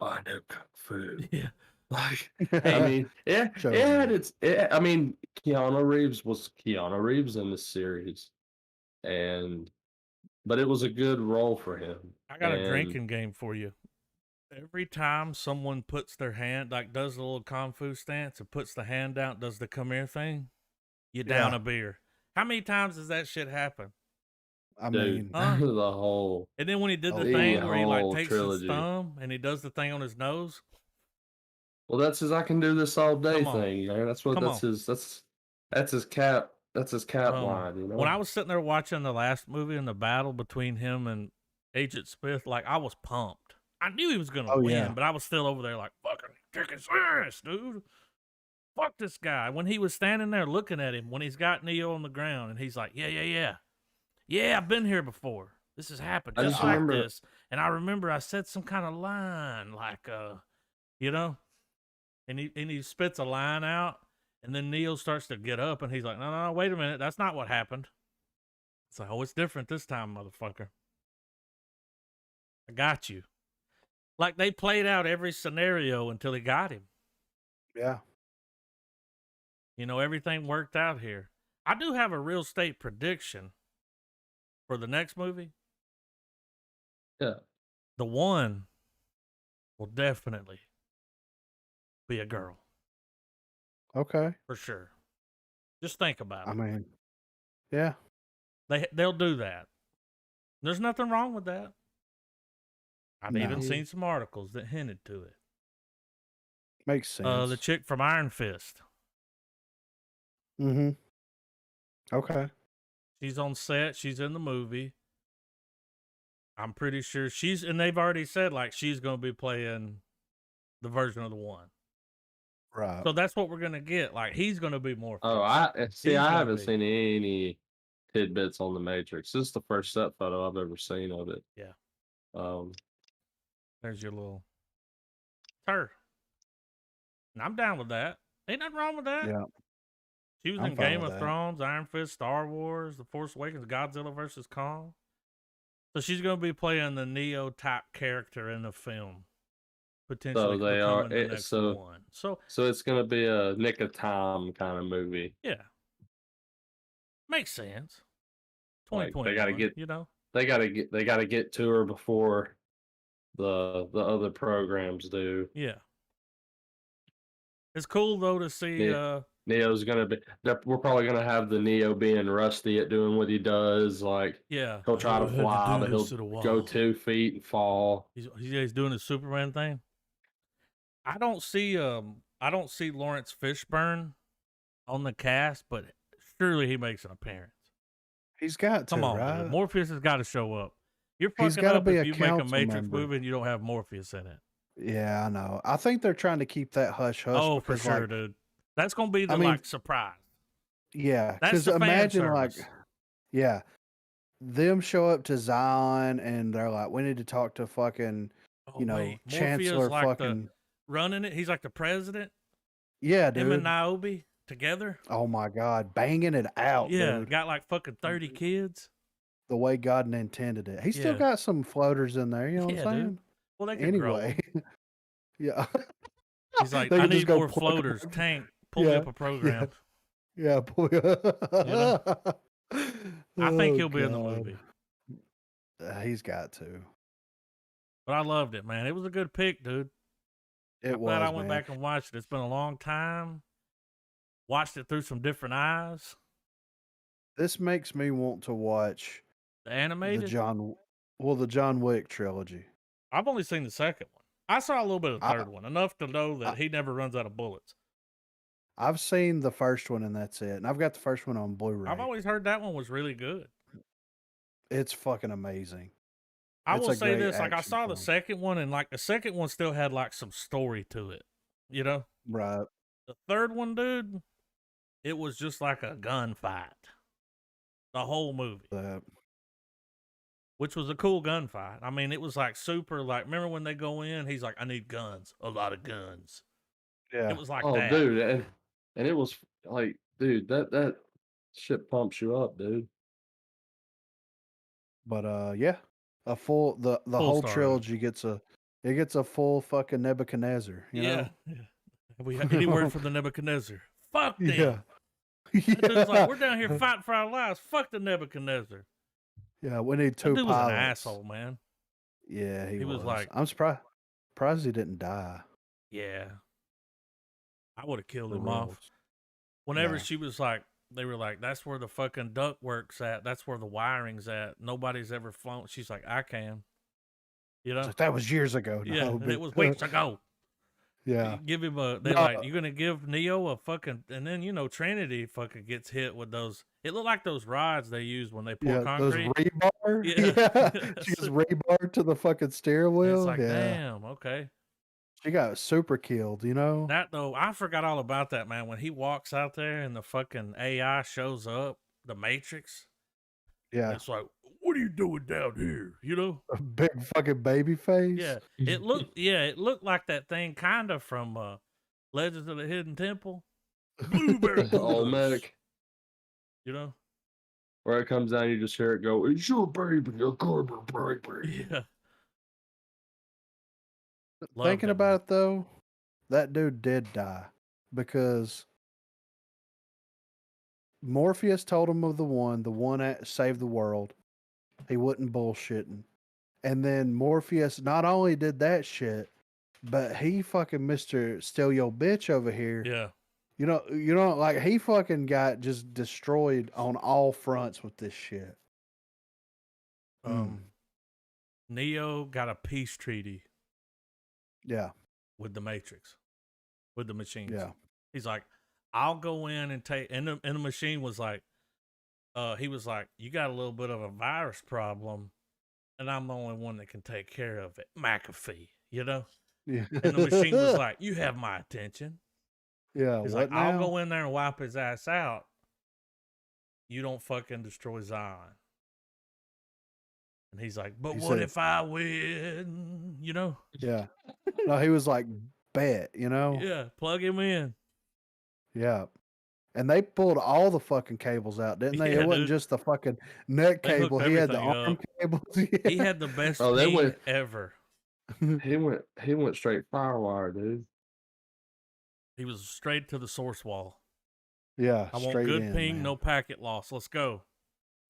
kung fu. Yeah. Like, I mean, Show yeah, me. I mean, Keanu Reeves was Keanu Reeves in this series, but it was a good role for him. I got a drinking game for you. Every time someone puts their hand, like does a little kung fu stance and puts the hand out, does the come here thing, you down a beer. How many times does that shit happen? I Dude, mean, the whole And then when he did the The thing where he like whole takes his trilogy. thumb and he does the thing on his nose. Well, that's his I can do this all day Come on. thing, man. That's what Come that's on. his that's his cap line, When I was sitting there watching the last movie and the battle between him and Agent Smith, like I was pumped. I knew he was gonna win, yeah. but I was still over there like fucking kick his ass, dude. Fuck this guy. When he was standing there looking at him, when he's got Neo on the ground and he's like, yeah, I've been here before. This has happened I just just like remember this. And I remember I said some kind of line like, you know, and he spits a line out, and then Neo starts to get up, and he's like, no, wait a minute, that's not what happened. It's like, oh, it's different this time, motherfucker. I got you. Like they played out every scenario until he got him. Yeah. Everything worked out here. I do have a real estate prediction for the next movie. Yeah. The one will definitely be a girl. Okay. For sure. Just think about it. I mean, yeah. They'll do that. There's nothing wrong with that. I've even seen some articles that hinted to it. Makes sense. The chick from Iron Fist. Mm-hmm. Okay. She's on set. She's in the movie. I'm pretty sure and they've already said like she's going to be playing the version of the one. Right. So that's what we're going to get. Like he's going to be Morpheus. Oh, I haven't seen any tidbits on the Matrix. This is the first set photo I've ever seen of it. Yeah. There's your little her. And I'm down with that. Ain't nothing wrong with that. Yeah. She was in Game of Thrones, Iron Fist, Star Wars, The Force Awakens, Godzilla vs. Kong. So she's going to be playing the Neo type character in the film. Potentially becoming the next one. So it's going to be a Nick of Time kind of movie. Yeah. Makes sense. 2021, like they got to get, you know. They got to get to her before the other programs do. Yeah. It's cool though to see Neo's gonna be. We're probably gonna have the Neo being rusty at doing what he does. Like, he'll try to fly, but he'll go 2 feet and fall. He's doing the Superman thing. I don't see Lawrence Fishburne on the cast, but surely he makes an appearance. He's got to. Come on, right? Dude. Morpheus has got to show up. You're fucking up if you make a Matrix movie and you don't have Morpheus in it. Yeah, I know. I think they're trying to keep that hush hush. Oh, for sure, dude. That's gonna be the surprise. Yeah, because imagine them show up to Zion and they're like, "We need to talk to fucking, Chancellor like fucking running it. He's like the president. Yeah, dude. Him and Niobe together. Oh my God, banging it out. Yeah, dude. Got like fucking 30 kids. The way God intended it. He still got some floaters in there. You know what I'm saying? Dude. Well, they can grow. Yeah. He's like, I need more floaters. Tank, pull me up a program. Yeah, boy. I think he'll be in the movie. He's got to. But I loved it, man. It was a good pick, dude. I'm glad I went back and watched it. It's been a long time. Watched it through some different eyes. This makes me want to watch the animated? The John Wick trilogy. I've only seen the second one. I saw a little bit of the third one, enough to know that he never runs out of bullets. I've seen the first one and that's it. And I've got the first one on Blu-ray. I've always heard that one was really good. It's fucking amazing. I will say this, like I saw the second one and like the second one still had like some story to it, you know? Right. The third one, dude, it was just like a gunfight. The whole movie. Which was a cool gunfight. I mean, it was like super, like, remember when they go in, he's like, I need guns, a lot of guns. Yeah. It was like that. Oh, dude, and it was like, dude, that shit pumps you up, dude. But yeah, the whole trilogy gets a full fucking Nebuchadnezzar. You know? Yeah. We have any word from the Nebuchadnezzar? Fuck them. Yeah. That dude's like, we're down here fighting for our lives. Fuck the Nebuchadnezzar. Yeah, we need 2 pilots. Was an asshole, man. Yeah, he was. Like, I'm surprised he didn't die. Yeah. I would have killed him off. Whenever she was like, they were like, that's where the fucking duct works at. That's where the wiring's at. Nobody's ever flown. She's like, I can. You know? That was years ago. Yeah, and it was weeks ago. Yeah. Give him like, you're going to give Neo a fucking, and then, Trinity fucking gets hit with those. It looked like those rods they use when they pour concrete. Those rebar. Yeah. She gets rebar to the fucking steering wheel. It's like, damn, okay. She got super killed, you know? That, though, I forgot all about that, man. When he walks out there and the fucking AI shows up, the Matrix. Yeah. It's like, what are you doing down here? You know? A big fucking baby face. Yeah. It looked like that thing kind of from Legends of the Hidden Temple. Blueberry. Oh, Medic. You know? Where it comes down, you just hear it go, it's your baby, your Gerber baby. Yeah. Thinking about it, though, that dude did die because Morpheus told him of the one that saved the world. He wasn't bullshitting. And then Morpheus not only did that shit, but he fucking Mr. Steal Your Bitch over here. Yeah. You know, like he fucking got just destroyed on all fronts with this shit. Neo got a peace treaty. Yeah. With the Matrix. With the machines. Yeah. He's like, I'll go in and take, and the machine was like, he was like, you got a little bit of a virus problem. and I'm the only one that can take care of it. McAfee, you know? Yeah. And the machine was like, you have my attention. Yeah, He's what like, I'll now? go in there and wipe his ass out. You don't fucking destroy Zion. And he's like, but He what said, if I win? You know? yeah. No, he was like, bet, you know? Yeah, plug him in. Yeah. And they pulled all the fucking cables out, didn't they? Yeah, It wasn't dude. just the fucking neck They hooked cable. He had the everything arm up. cables. He Yeah. had the best Oh, they ping went. ever. He went straight firewire, dude. He was straight to the source wall. Yeah, I want straight good in, ping, man. no packet loss. Let's go.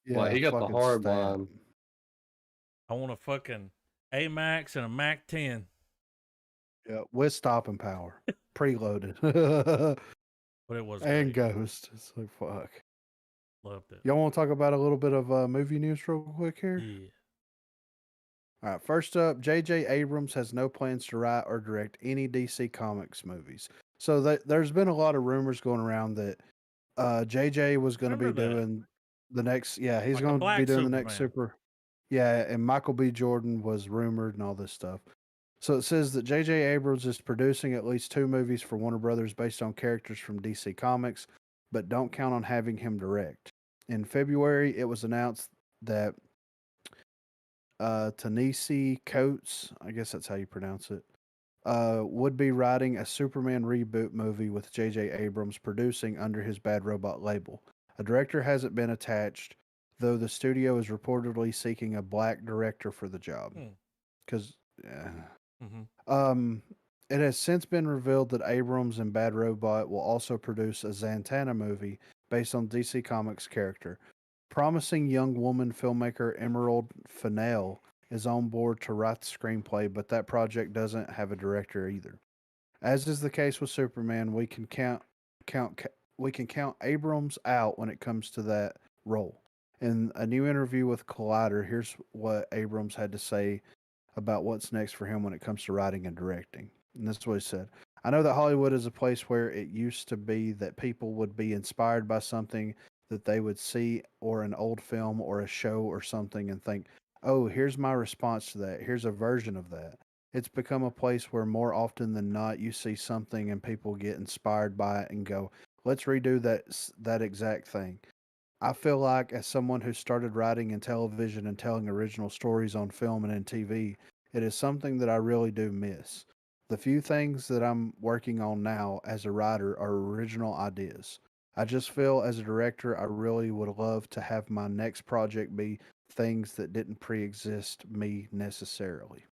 Like Yeah, he got the fucking hard stat. line. I want a fucking AMAX and a Mac 10. Yeah, with stopping power, preloaded, But it was and great. Ghost. It's like fuck. Loved it. Y'all want to talk about a little bit of movie news real quick here? Yeah. All right, first up, J.J. Abrams has no plans to write or direct any DC Comics movies. So there's been a lot of rumors going around that J.J. was going to be doing the next. Yeah, he's Like going to be doing the next Superman. Super. Yeah, and Michael B. Jordan was rumored and all this stuff. So it says that J.J. Abrams is producing at least 2 movies for Warner Brothers based on characters from DC Comics, but don't count on having him direct. In February, it was announced that Ta-Nehisi Coates, I guess that's how you pronounce it, would be writing a Superman reboot movie with J.J. Abrams producing under his Bad Robot label. A director hasn't been attached, though the studio is reportedly seeking a black director for the job. Because, it has since been revealed that Abrams and Bad Robot will also produce a Zatanna movie based on DC Comics character. Promising young woman filmmaker Emerald Fennell is on board to write the screenplay, but that project doesn't have a director either. As is the case with Superman, we can count Abrams out when it comes to that role. In a new interview with Collider, here's what Abrams had to say about what's next for him when it comes to writing and directing. And this is what he said. I know that Hollywood is a place where it used to be that people would be inspired by something that they would see or an old film or a show or something and think, oh, here's my response to that. Here's a version of that. It's become a place where more often than not you see something and people get inspired by it and go, let's redo that exact thing. I feel like as someone who started writing in television and telling original stories on film and in TV, it is something that I really do miss. The few things that I'm working on now as a writer are original ideas. I just feel as a director, I really would love to have my next project be things that didn't pre exist me necessarily.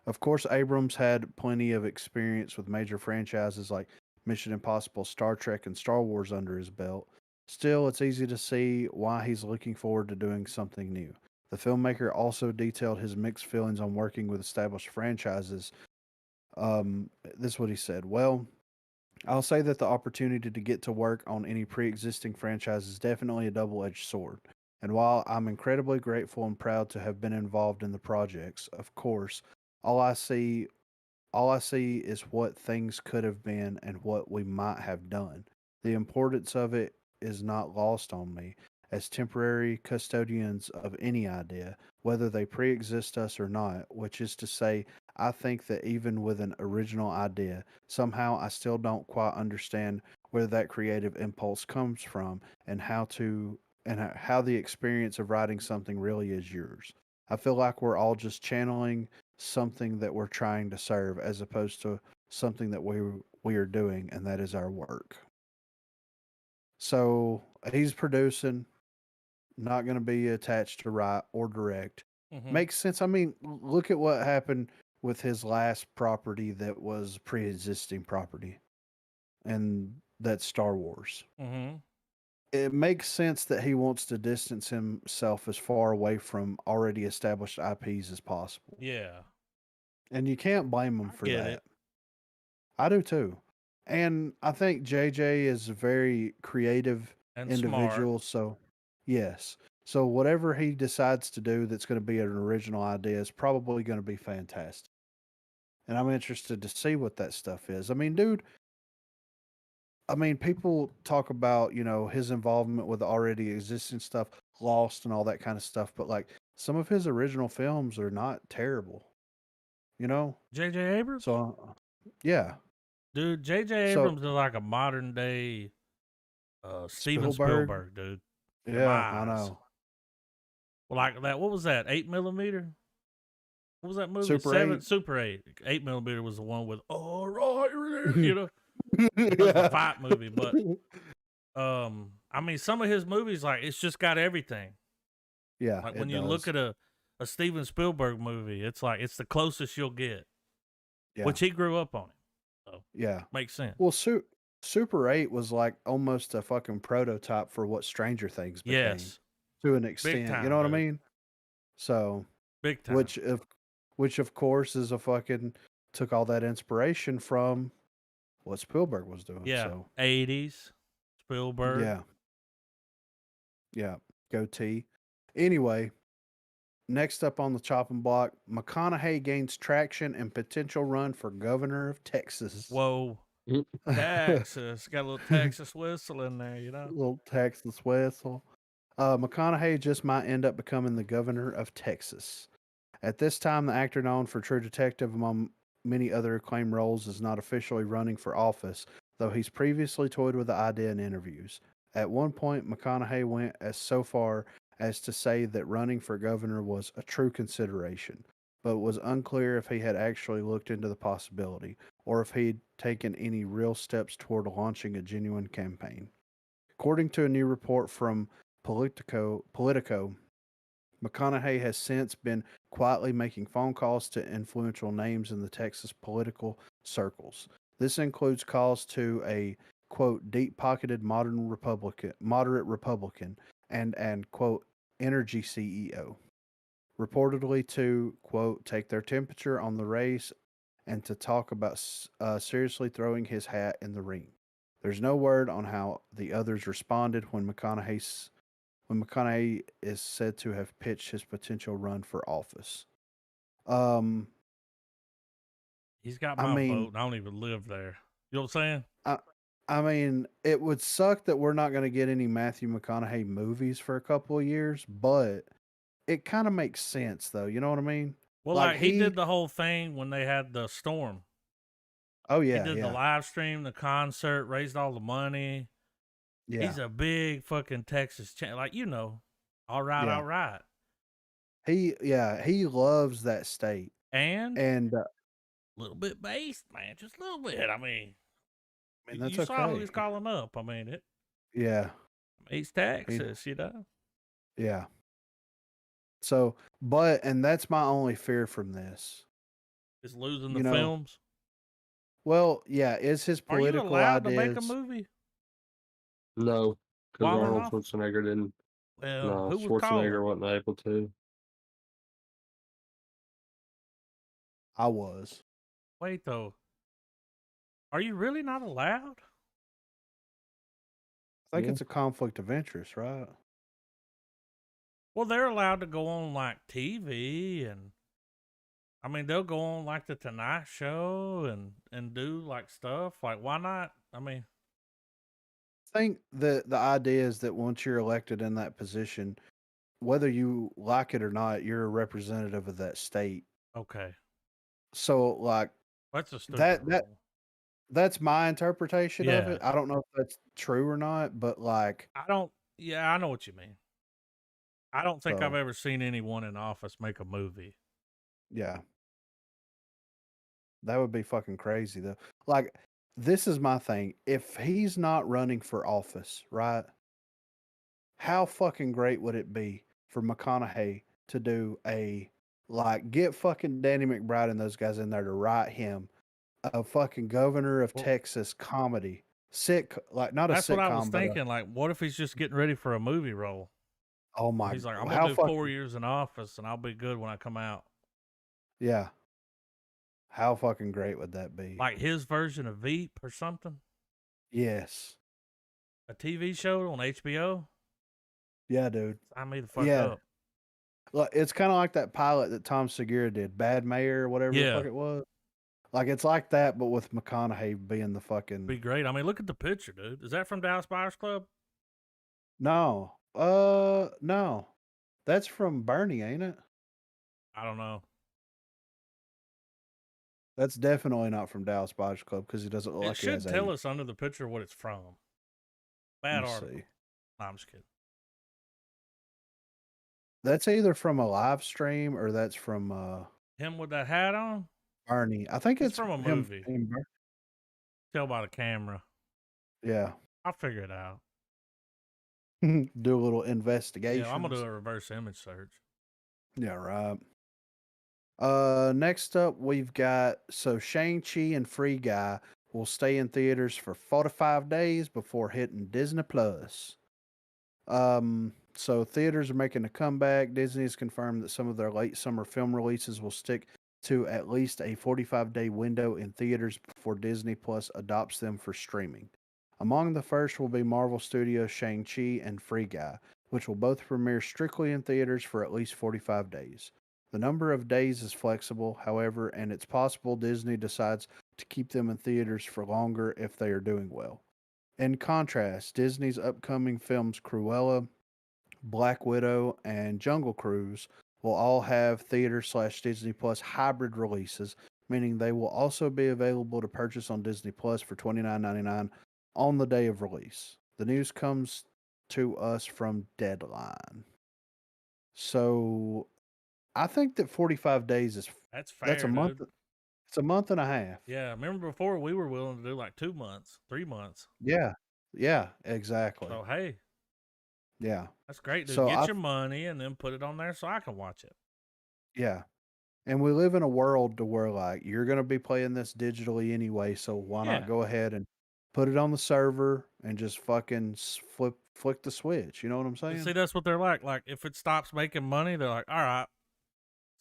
Of course, Abrams had plenty of experience with major franchises like Mission Impossible, Star Trek, and Star Wars under his belt. Still, it's easy to see why he's looking forward to doing something new. The filmmaker also detailed his mixed feelings on working with established franchises. This is what he said. Well, I'll say that the opportunity to get to work on any pre existing franchise is definitely a double edged sword. And while I'm incredibly grateful and proud to have been involved in the projects, of course, all I see all I see is what things could have been and what we might have done. The importance of it is not lost on me. As temporary custodians of any idea, whether they pre exist us or not, which is to say, I think that even with an original idea, somehow I still don't quite understand where that creative impulse comes from and how the experience of writing something really is yours. I feel like we're all just channeling something that we're trying to serve as opposed to something that we are doing, and that is our work. So he's producing, not going to be attached to write or direct. Makes sense. I mean, look at what happened with his last property that was pre-existing property, and that's Star Wars. It makes sense that he wants to distance himself as far away from already established IPs as possible. Yeah. And you can't blame him for Get that. it. I do too. And I think JJ is a very creative And individual. smart. So, yes. So, whatever he decides to do that's going to be an original idea is probably going to be fantastic. And I'm interested to see what that stuff is. I mean, dude, people talk about, his involvement with already existing stuff, Lost and all that kind of stuff. But, like, some of his original films are not terrible. You know? J.J. Abrams? So, yeah. Dude, J.J. So Abrams is like a modern day Steven Spielberg, dude. In my Yeah, I eyes. know. Well, like that, what was that? 8mm? What was that movie? Super 8? Super 8. 8mm was the one with, all right, you know? That was Yeah. the fight movie. But, I mean, some of his movies, like, it's just got everything. Yeah, Like, it when you does. look at a Steven Spielberg movie, it's like, it's the closest you'll get. Yeah. Which he grew up on it. So, Yeah. makes sense. Well, Super 8 was like almost a fucking prototype for what Stranger Things became. Yes. To an extent. time, You know what dude. I mean? So, Big time. which of course is a fucking took all that inspiration from what Spielberg was doing. Yeah. So 80s. Spielberg. yeah. Yeah. Goatee. Anyway, next up on the chopping block, McConaughey gains traction and potential run for governor of Texas. Whoa. Texas. Got a little Texas whistle in there, you know? Little Texas whistle. McConaughey just might end up becoming the governor of Texas. At this time, the actor known for True Detective, among many other acclaimed roles, is not officially running for office, though he's previously toyed with the idea in interviews. At one point, McConaughey went so far as to say that running for governor was a true consideration, but it was unclear if he had actually looked into the possibility, or if he'd taken any real steps toward launching a genuine campaign. According to a new report from Politico, McConaughey has since been quietly making phone calls to influential names in the Texas political circles. This includes calls to a quote deep-pocketed moderate Republican and quote energy CEO, reportedly to quote take their temperature on the race and to talk about seriously throwing his hat in the ring. There's no word on how the others responded when McConaughey is said to have pitched his potential run for office. He's got my vote, and I don't even live there. You know what I'm saying? I mean, it would suck that we're not going to get any Matthew McConaughey movies for a couple of years, but it kind of makes sense, though. You know what I mean? Well, like he did the whole thing when they had the storm. Oh, yeah. He did the live stream, the concert, raised all the money. Yeah. He's a big fucking Texas like, you know, all right, all right. He loves that state. And a little bit based, man, just a little bit. I mean, that's you saw who he's calling up. I mean, yeah. East Texas, you know? Yeah. So, and that's my only fear from this. Is losing the films? Well, yeah, is his political Are you allowed ideas... to make a movie? No, because Arnold Schwarzenegger didn't. Well, no, who was Schwarzenegger wasn't able to. I was. Wait, though. Are you really not allowed? I think it's a conflict of interest, right? Well, they're allowed to go on like TV and I mean they'll go on like the Tonight Show and do like stuff. Like why not? I mean, I think the idea is that once you're elected in that position, whether you like it or not, you're a representative of that state. Okay. So like that's a stupid that's my interpretation of it. I don't know if that's true or not, but like I know what you mean. I don't think I've ever seen anyone in office make a movie. Yeah. That would be fucking crazy though. Like this is my thing. If he's not running for office, right? How fucking great would it be for McConaughey to do get fucking Danny McBride and those guys in there to write him a fucking governor of Texas comedy. Not a sitcom. That's what I was thinking. Like, what if he's just getting ready for a movie role? Oh my! He's like, I'm gonna do 4 years in office, and I'll be good when I come out. Yeah. How fucking great would that be? Like his version of Veep or something? Yes. A TV show on HBO? Yeah, dude. Sign me the fuck up. Look, it's kind of like that pilot that Tom Segura did, Bad Mayor or whatever the fuck it was. Like it's like that, but with McConaughey being the fucking... Be great. I mean, look at the picture, dude. Is that from Dallas Buyers Club? No. No. That's from Bernie, ain't it? I don't know. That's definitely not from Dallas Buyers Club because he doesn't look It like he should has tell eight. us under the picture what it's from. Let Bad me article. see. No, I'm just kidding. That's either from a live stream or that's from Him with that hat on? Bernie. I think It's it's from a him. movie. Tell by the camera. Yeah. I'll figure it out. Do a little investigation. Yeah, I'm gonna do a reverse image search. Yeah, right. Next up we've got Shang-Chi and Free Guy will stay in theaters for 45 days before hitting Disney Plus. So theaters are making a comeback. Disney has confirmed that some of their late summer film releases will stick to at least a 45-day window in theaters before Disney Plus adopts them for streaming. Among the first will be Marvel Studios' Shang-Chi and Free Guy, which will both premiere strictly in theaters for at least 45 days. The number of days is flexible, however, and it's possible Disney decides to keep them in theaters for longer if they are doing well. In contrast, Disney's upcoming films Cruella, Black Widow, and Jungle Cruise will all have theater/Disney Plus hybrid releases, meaning they will also be available to purchase on Disney Plus for $29.99 on the day of release. The news comes to us from Deadline. So I think that 45 days is That's fair, a month. dude. It's a month and a half. Yeah, remember before we were willing to do like 2 months, 3 months. Yeah. Yeah, exactly. So hey, yeah. that's great, dude. So Get your money and then put it on there so I can watch it. Yeah. And we live in a world to where like you're going to be playing this digitally anyway, so why not go ahead and put it on the server and just fucking flick the switch, you know what I'm saying? See, that's what they're like. Like if it stops making money, they're like, "All right,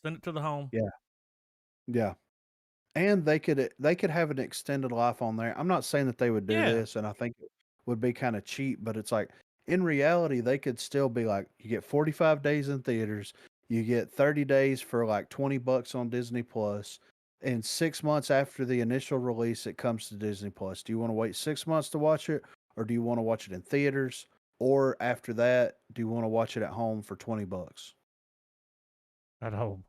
send it to the home." Yeah. Yeah. And they could have an extended life on there. I'm not saying that they would do this, and I think it would be kind of cheap, but it's like in reality they could still be like you get 45 days in theaters, you get 30 days for like $20 on Disney Plus, and 6 months after the initial release it comes to Disney Plus. Do you want to wait 6 months to watch it, or do you want to watch it in theaters, or after that do you want to watch it at home for $20? At home.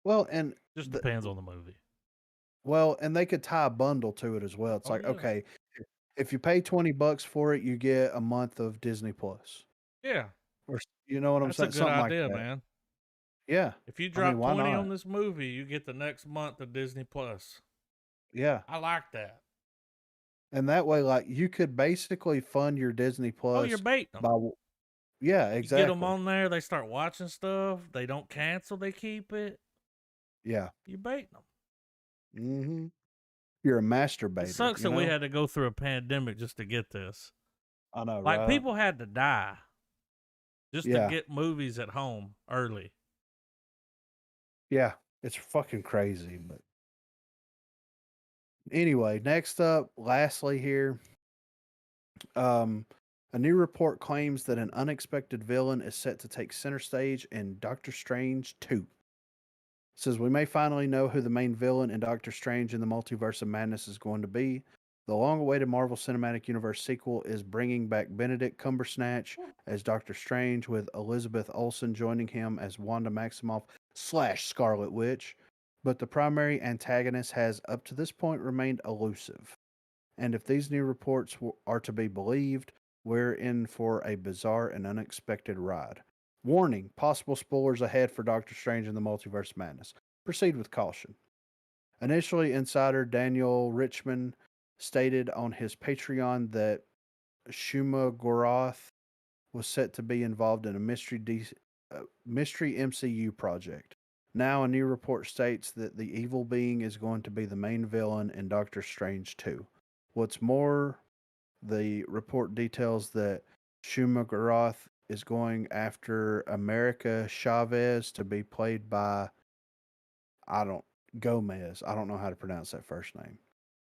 Well, and just depends on the movie. Well, and they could tie a bundle to it as well. It's okay, if you pay $20 for it, you get a month of Disney Plus. Yeah. Or you know what I'm saying? That's a good Something idea, like that. man. Yeah. If you drop 20 not? on this movie, you get the next month of Disney Plus. Yeah. I like that. And that way, like, you could basically fund your Disney Plus. Oh, you're baiting them. Yeah, exactly. You get them on there, they start watching stuff. They don't cancel, they keep it. Yeah. You're baiting them. Mm-hmm. You're a masturbator. It sucks that we had to go through a pandemic just to get this. I know, like, right? people had to die just to get movies at home early. Yeah, it's fucking crazy. But anyway, next up, lastly here, a new report claims that an unexpected villain is set to take center stage in Doctor Strange 2. It says we may finally know who the main villain in Doctor Strange in the Multiverse of Madness is going to be. The long-awaited Marvel Cinematic Universe sequel is bringing back Benedict Cumberbatch as Doctor Strange, with Elizabeth Olsen joining him as Wanda Maximoff / Scarlet Witch. But the primary antagonist has, up to this point, remained elusive. And if these new reports are to be believed, we're in for a bizarre and unexpected ride. Warning, possible spoilers ahead for Doctor Strange and the Multiverse of Madness. Proceed with caution. Initially, insider Daniel Richman stated on his Patreon that Shuma Gorath was set to be involved in a mystery MCU project. Now, a new report states that the evil being is going to be the main villain in Doctor Strange 2. What's more, the report details that Shuma Gorath is going after America Chavez to be played by Gomez. I don't know how to pronounce that first name.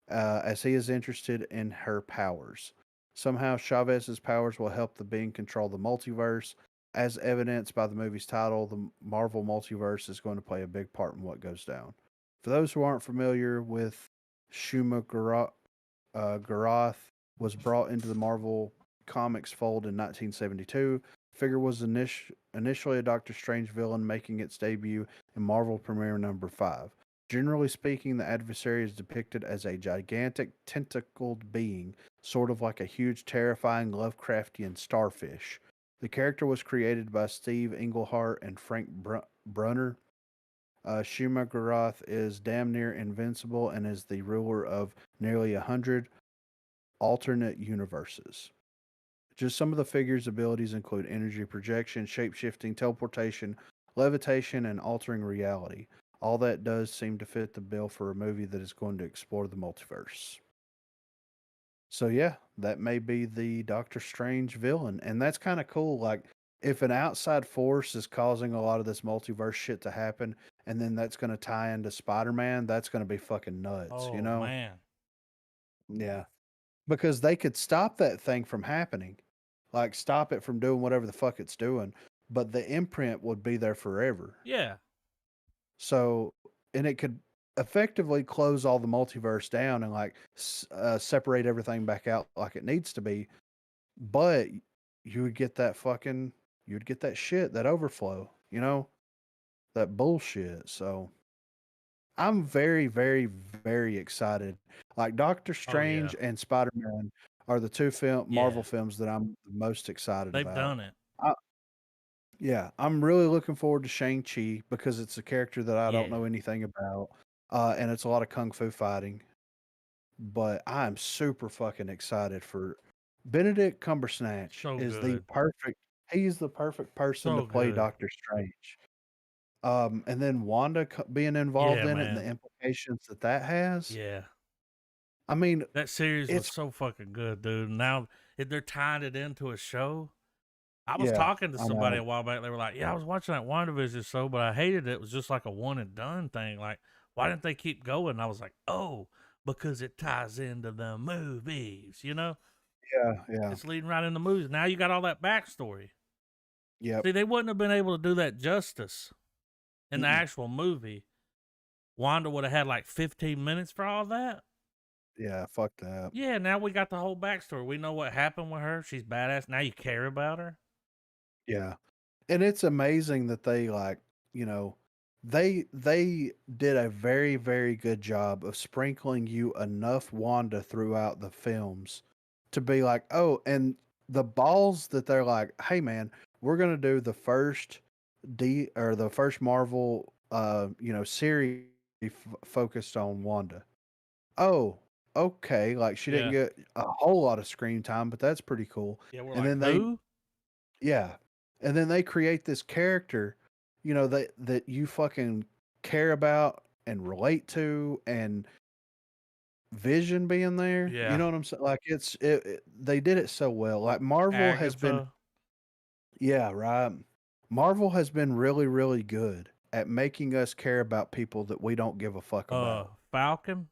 As he is interested in her powers. Somehow Chavez's powers will help the being control the multiverse. As evidenced by the movie's title, the Marvel multiverse is going to play a big part in what goes down. For those who aren't familiar with Shuma Gorath was brought into the Marvel Comics fold in 1972, figure was initially a Doctor Strange villain, making its debut in Marvel Premiere number 5. Generally speaking, the adversary is depicted as a gigantic tentacled being, sort of like a huge, terrifying Lovecraftian starfish. The character was created by Steve Englehart and Frank Brunner. Shumagaroth is damn near invincible and is the ruler of nearly 100 alternate universes. Just some of the figure's abilities include energy projection, shape-shifting, teleportation, levitation, and altering reality. All that does seem to fit the bill for a movie that is going to explore the multiverse. So yeah, that may be the Doctor Strange villain, and that's kind of cool. Like, if an outside force is causing a lot of this multiverse shit to happen, and then that's going to tie into Spider-Man, that's going to be fucking nuts, you Oh know? man. Yeah, because they could stop that thing from happening, like stop it from doing whatever the fuck it's doing, but the imprint would be there forever. Yeah. So, and it could effectively close all the multiverse down and like separate everything back out like it needs to be. But you would get that fucking, you'd get that shit, that overflow, you know, that bullshit. So I'm very, very, very excited. Like Doctor Oh yeah. Strange and Spider Man are the two Marvel films that I'm the most excited They've about. done it. Yeah, I'm really looking forward to Shang-Chi because it's a character that I don't Yeah. know anything about, and it's a lot of kung fu fighting. But I'm super fucking excited for Benedict Cumbersnatch So is the good. he's the perfect person to So play good. Doctor Strange. And then Wanda being involved Yeah, in it and the man. implications that that has. Yeah. I mean, That series was it's so fucking good, dude. Now they're tying it into a show. I was yeah, talking to I somebody know. a while back. They were like, "Yeah, I was watching that WandaVision show, but I hated it. It was just like a one and done thing. Like, why didn't they keep going?" And I was like, "Oh, because it ties into the movies. You know, Yeah, it's leading right into the movies. Now you got all that backstory. yep. See, they wouldn't have been able to do that justice in the Mm-mm. actual movie. Wanda would have had like 15 minutes for all that. Yeah, fuck that. Yeah, now we got the whole backstory. We know what happened with her. She's badass. Now you care about her. Yeah. And it's amazing that they like, you know, they did a very, very good job of sprinkling you enough Wanda throughout the films to be like, oh, and the balls that they're like, hey man, we're gonna do the first the first Marvel series focused on Wanda. Oh, okay, like she didn't Yeah. get a whole lot of screen time, but that's pretty cool. Yeah, we're And like, then who? yeah. And then they create this character, you know, that you fucking care about and relate to, and Vision being there. You Yeah. know what I'm saying? Like they did it so well. Like Marvel has been Agatha. yeah, right. Marvel has been really, really good at making us care about people that we don't give a fuck about. Falcon.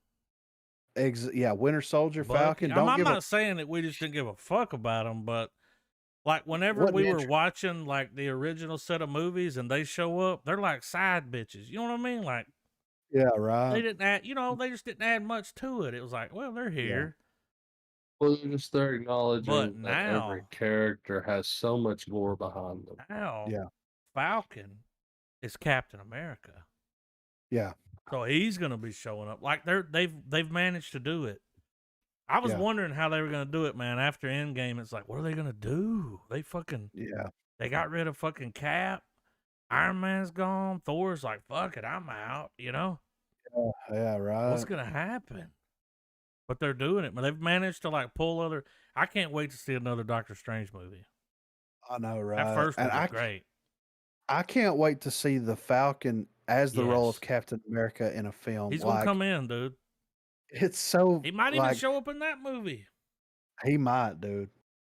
Yeah, Winter Soldier, Bucky. Falcon, I'm, don't I'm give a not saying that we just didn't give a fuck about them, but like whenever wasn't we were interesting. watching like the original set of movies and they show up, they're like side bitches. You know what I mean? Like Yeah, they right. didn't add, they just didn't add much to it. It was like, well, they're Yeah. here. Well, they're But acknowledging that every now, character has so much lore behind them. Yeah. Falcon is Captain America. Yeah. So he's gonna be showing up. Like they've managed to do it. I was Yeah. wondering how they were gonna do it, man. After Endgame, it's like, what are they gonna do? Yeah. They got rid of fucking Cap. Iron Man's gone. Thor's like, fuck it, I'm out. You know Yeah, what's right. gonna happen? But they're doing it. But they've managed to like pull other. I can't wait to see another Doctor Strange movie. I know, That right? first And one was great. I can't wait to see the Falcon as the role of Yes, Captain America in a film. he's gonna Like come in, dude. it's so He might even like show up in that movie. he might, dude.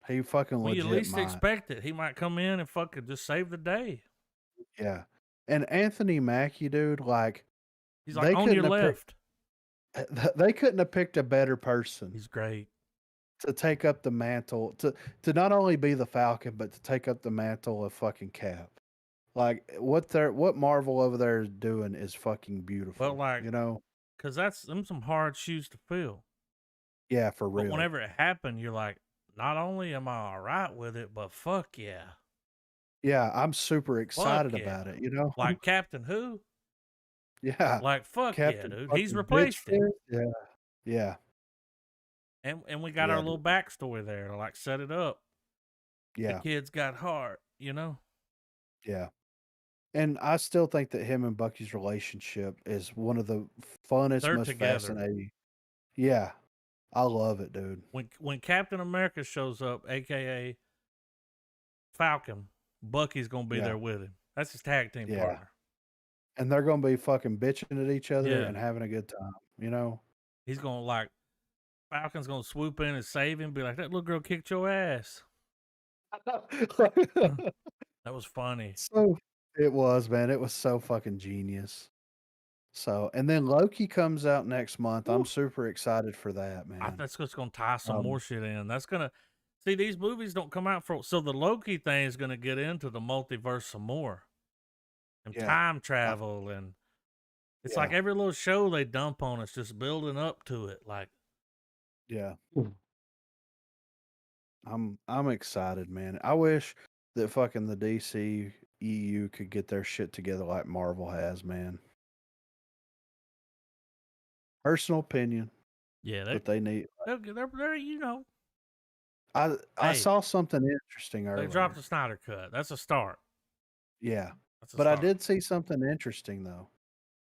He fucking When you legit least might. expect it, he might come in and fucking just save the day. Yeah. And Anthony Mackie, dude, like He's like they on your couldn't have left. they couldn't have picked a better person He's great. to take up the mantle to not only be the Falcon, but to take up the mantle of fucking Cap. Like what Marvel over there is doing is fucking beautiful. Well, like, you know? cause that's some hard shoes to fill. Yeah, for But real. whenever it happened, you're like, not only am I all right with it, but fuck yeah. Yeah, I'm super Fuck excited yeah. about it, you know? Like Captain Who? Yeah. Like, fuck yeah, Captain dude. He's fucking replaced him. Bitchface? Yeah. Yeah. And we got our Yeah, little dude. backstory there to like set it up. The Yeah. kid's got heart, you know? Yeah. And I still think that him and Bucky's relationship is one of the funnest, They're most together. fascinating. Yeah. I love it, dude. When Captain America shows up, aka Falcon, Bucky's gonna be Yeah. there with him. That's his tag team Yeah. partner. And they're gonna be fucking bitching at each other Yeah. and having a good time, you know? He's gonna like Falcon's gonna swoop in and save him, be like, that little girl kicked your ass. That was funny. So it was, man. It was so fucking genius. So, and then Loki comes out next month. I'm Woo. super excited for that, man. That's just gonna tie some more shit in. That's gonna see these movies don't come out for so the Loki thing is gonna get into the multiverse some more. And Yeah. time travel and it's like every little show they dump on us just building up to it. Like Yeah. I'm excited, man. I wish that fucking the DC EU could get their shit together like Marvel has, man. Personal opinion, yeah, but they need. they're you know. I Hey, saw something interesting they dropped earlier. the Snyder cut. That's a start. Yeah, That's a but I start. did see something interesting though.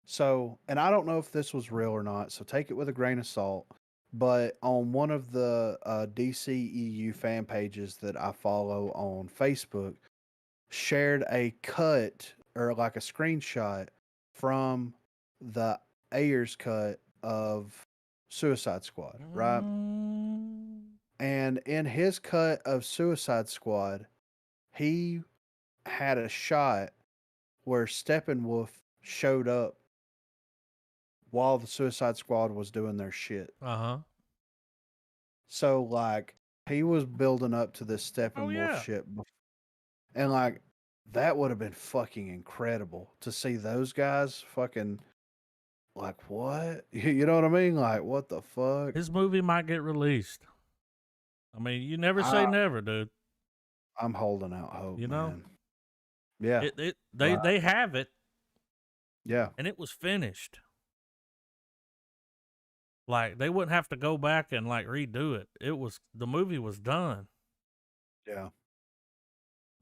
So, and I don't know if this was real or not, so take it with a grain of salt. But on one of the DC EU fan pages that I follow on Facebook, shared a cut or like a screenshot from the Ayers cut of Suicide Squad, right? And in his cut of Suicide Squad, he had a shot where Steppenwolf showed up while the Suicide Squad was doing their shit. Uh-huh. So like he was building up to this Steppenwolf shit, and like that would have been fucking incredible to see those guys fucking like what? You know what I mean? Like what the fuck? His movie might get released. I mean, you never say never, dude. I'm holding out hope, you know? man. Yeah. They have it. Yeah. And it was finished. Like they wouldn't have to go back and like redo it. The movie was done. Yeah.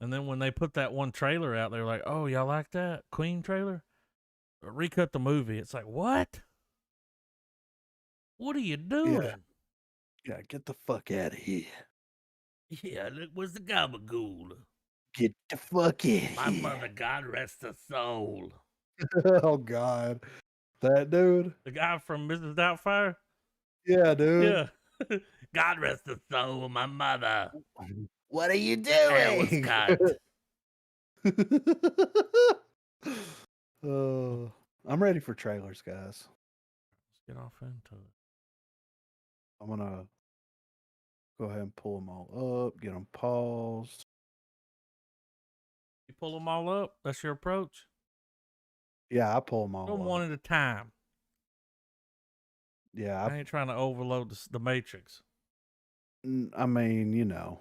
And then when they put that one trailer out, they were like, "Oh, y'all like that Queen trailer? Recut the movie." It's like, what? What are you doing? Yeah, get the fuck out of here. Yeah, look, where's the gabagool? Get the fuck out of here. My mother, God rest her soul. Oh God, that dude. The guy from Mrs. Doubtfire. Yeah, dude. Yeah. God rest her soul, my mother. What are you Hair was doing? cut. I'm ready for trailers, guys. Let's get off into it. I'm gonna go ahead and pull them all up, get them paused. You pull them all up? That's your approach? Yeah, I pull them all Go up. one at a time. Yeah, I ain't trying to overload the Matrix. I mean, you know.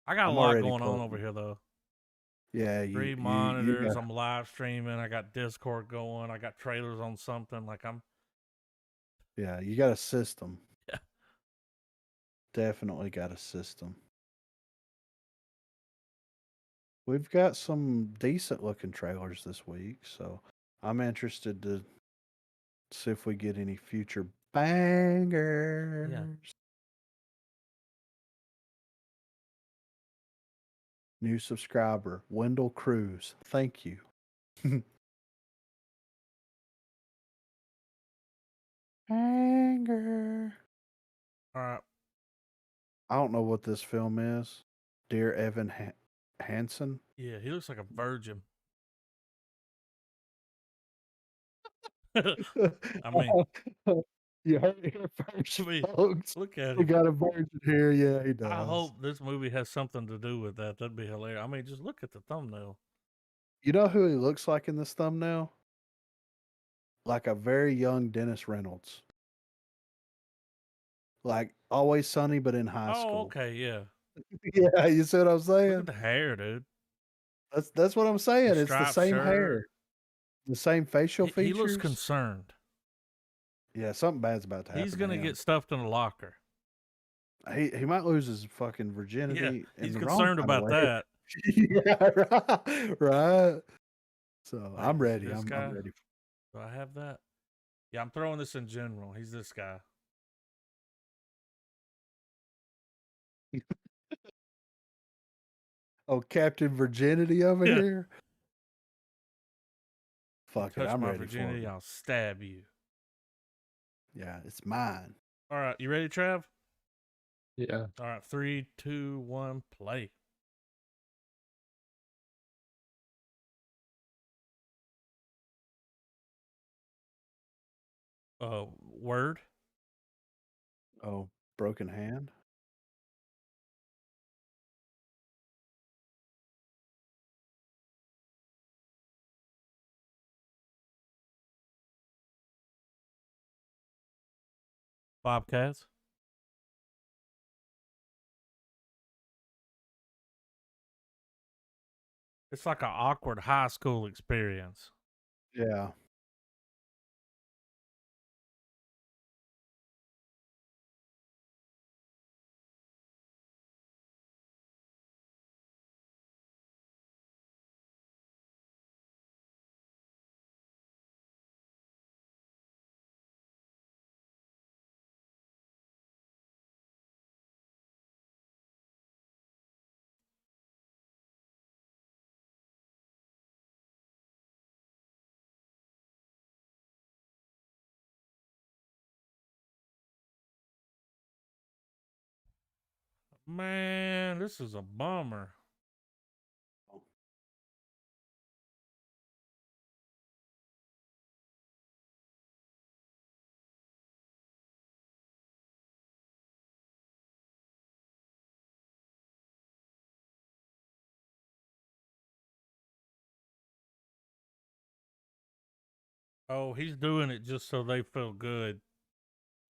I got a lot going on over here, though. Yeah, 3 monitors. I'm live streaming. I got Discord going. I got trailers on something. Like Yeah, you got a system. Yeah. Definitely got a system. We've got some decent looking trailers this week, so I'm interested to see if we get any future bangers. Yeah. New subscriber, Wendell Cruz. Thank you. Banger. All right. I don't know what this film is. Dear Evan Hansen. Yeah, he looks like a virgin. I mean, you heard it here first, folks. Look at him. We got a virgin here. Yeah, he does. I hope this movie has something to do with that. That'd be hilarious. I mean, just look at the thumbnail. You know who he looks like in this thumbnail? Like a very young Dennis Reynolds. Like Always Sunny, but in high school. Oh, okay, yeah. Yeah, you see what I'm saying? Look at the hair, dude. That's what I'm saying. The It's the striped same shirt. hair, the same facial features. He looks concerned. Yeah, something bad's about to happen. He's gonna to him. get stuffed in a locker. He might lose his fucking virginity. Yeah, he's in the concerned wrong about that. Yeah, right. So Wait, I'm ready. this I'm guy? ready. Do I have that? Yeah, I'm throwing this in general. He's this guy. Oh, Captain Virginity over here. Fuck it, I'm ready virginity, for it. I'll stab you. Yeah, it's mine. All right, you ready, Trav? Yeah. All right, 3, 2, 1, play. Word. Oh, broken hand. Bobcats. It's like an awkward high school experience. Yeah. Man, this is a bummer. Oh, he's doing it just so they feel good.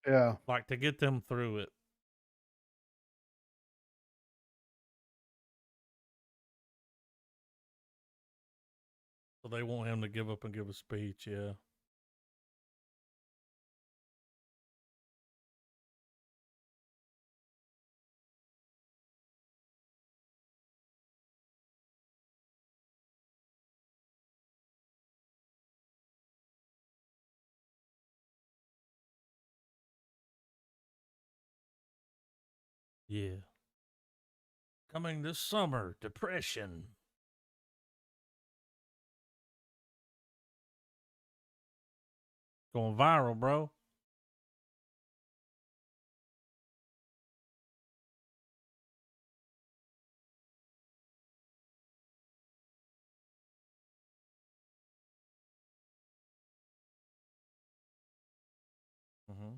Yeah. Like to get them through it. So they want him to give up and give a speech, yeah. Yeah. Coming this summer, depression. Going viral, bro. Mm-hmm.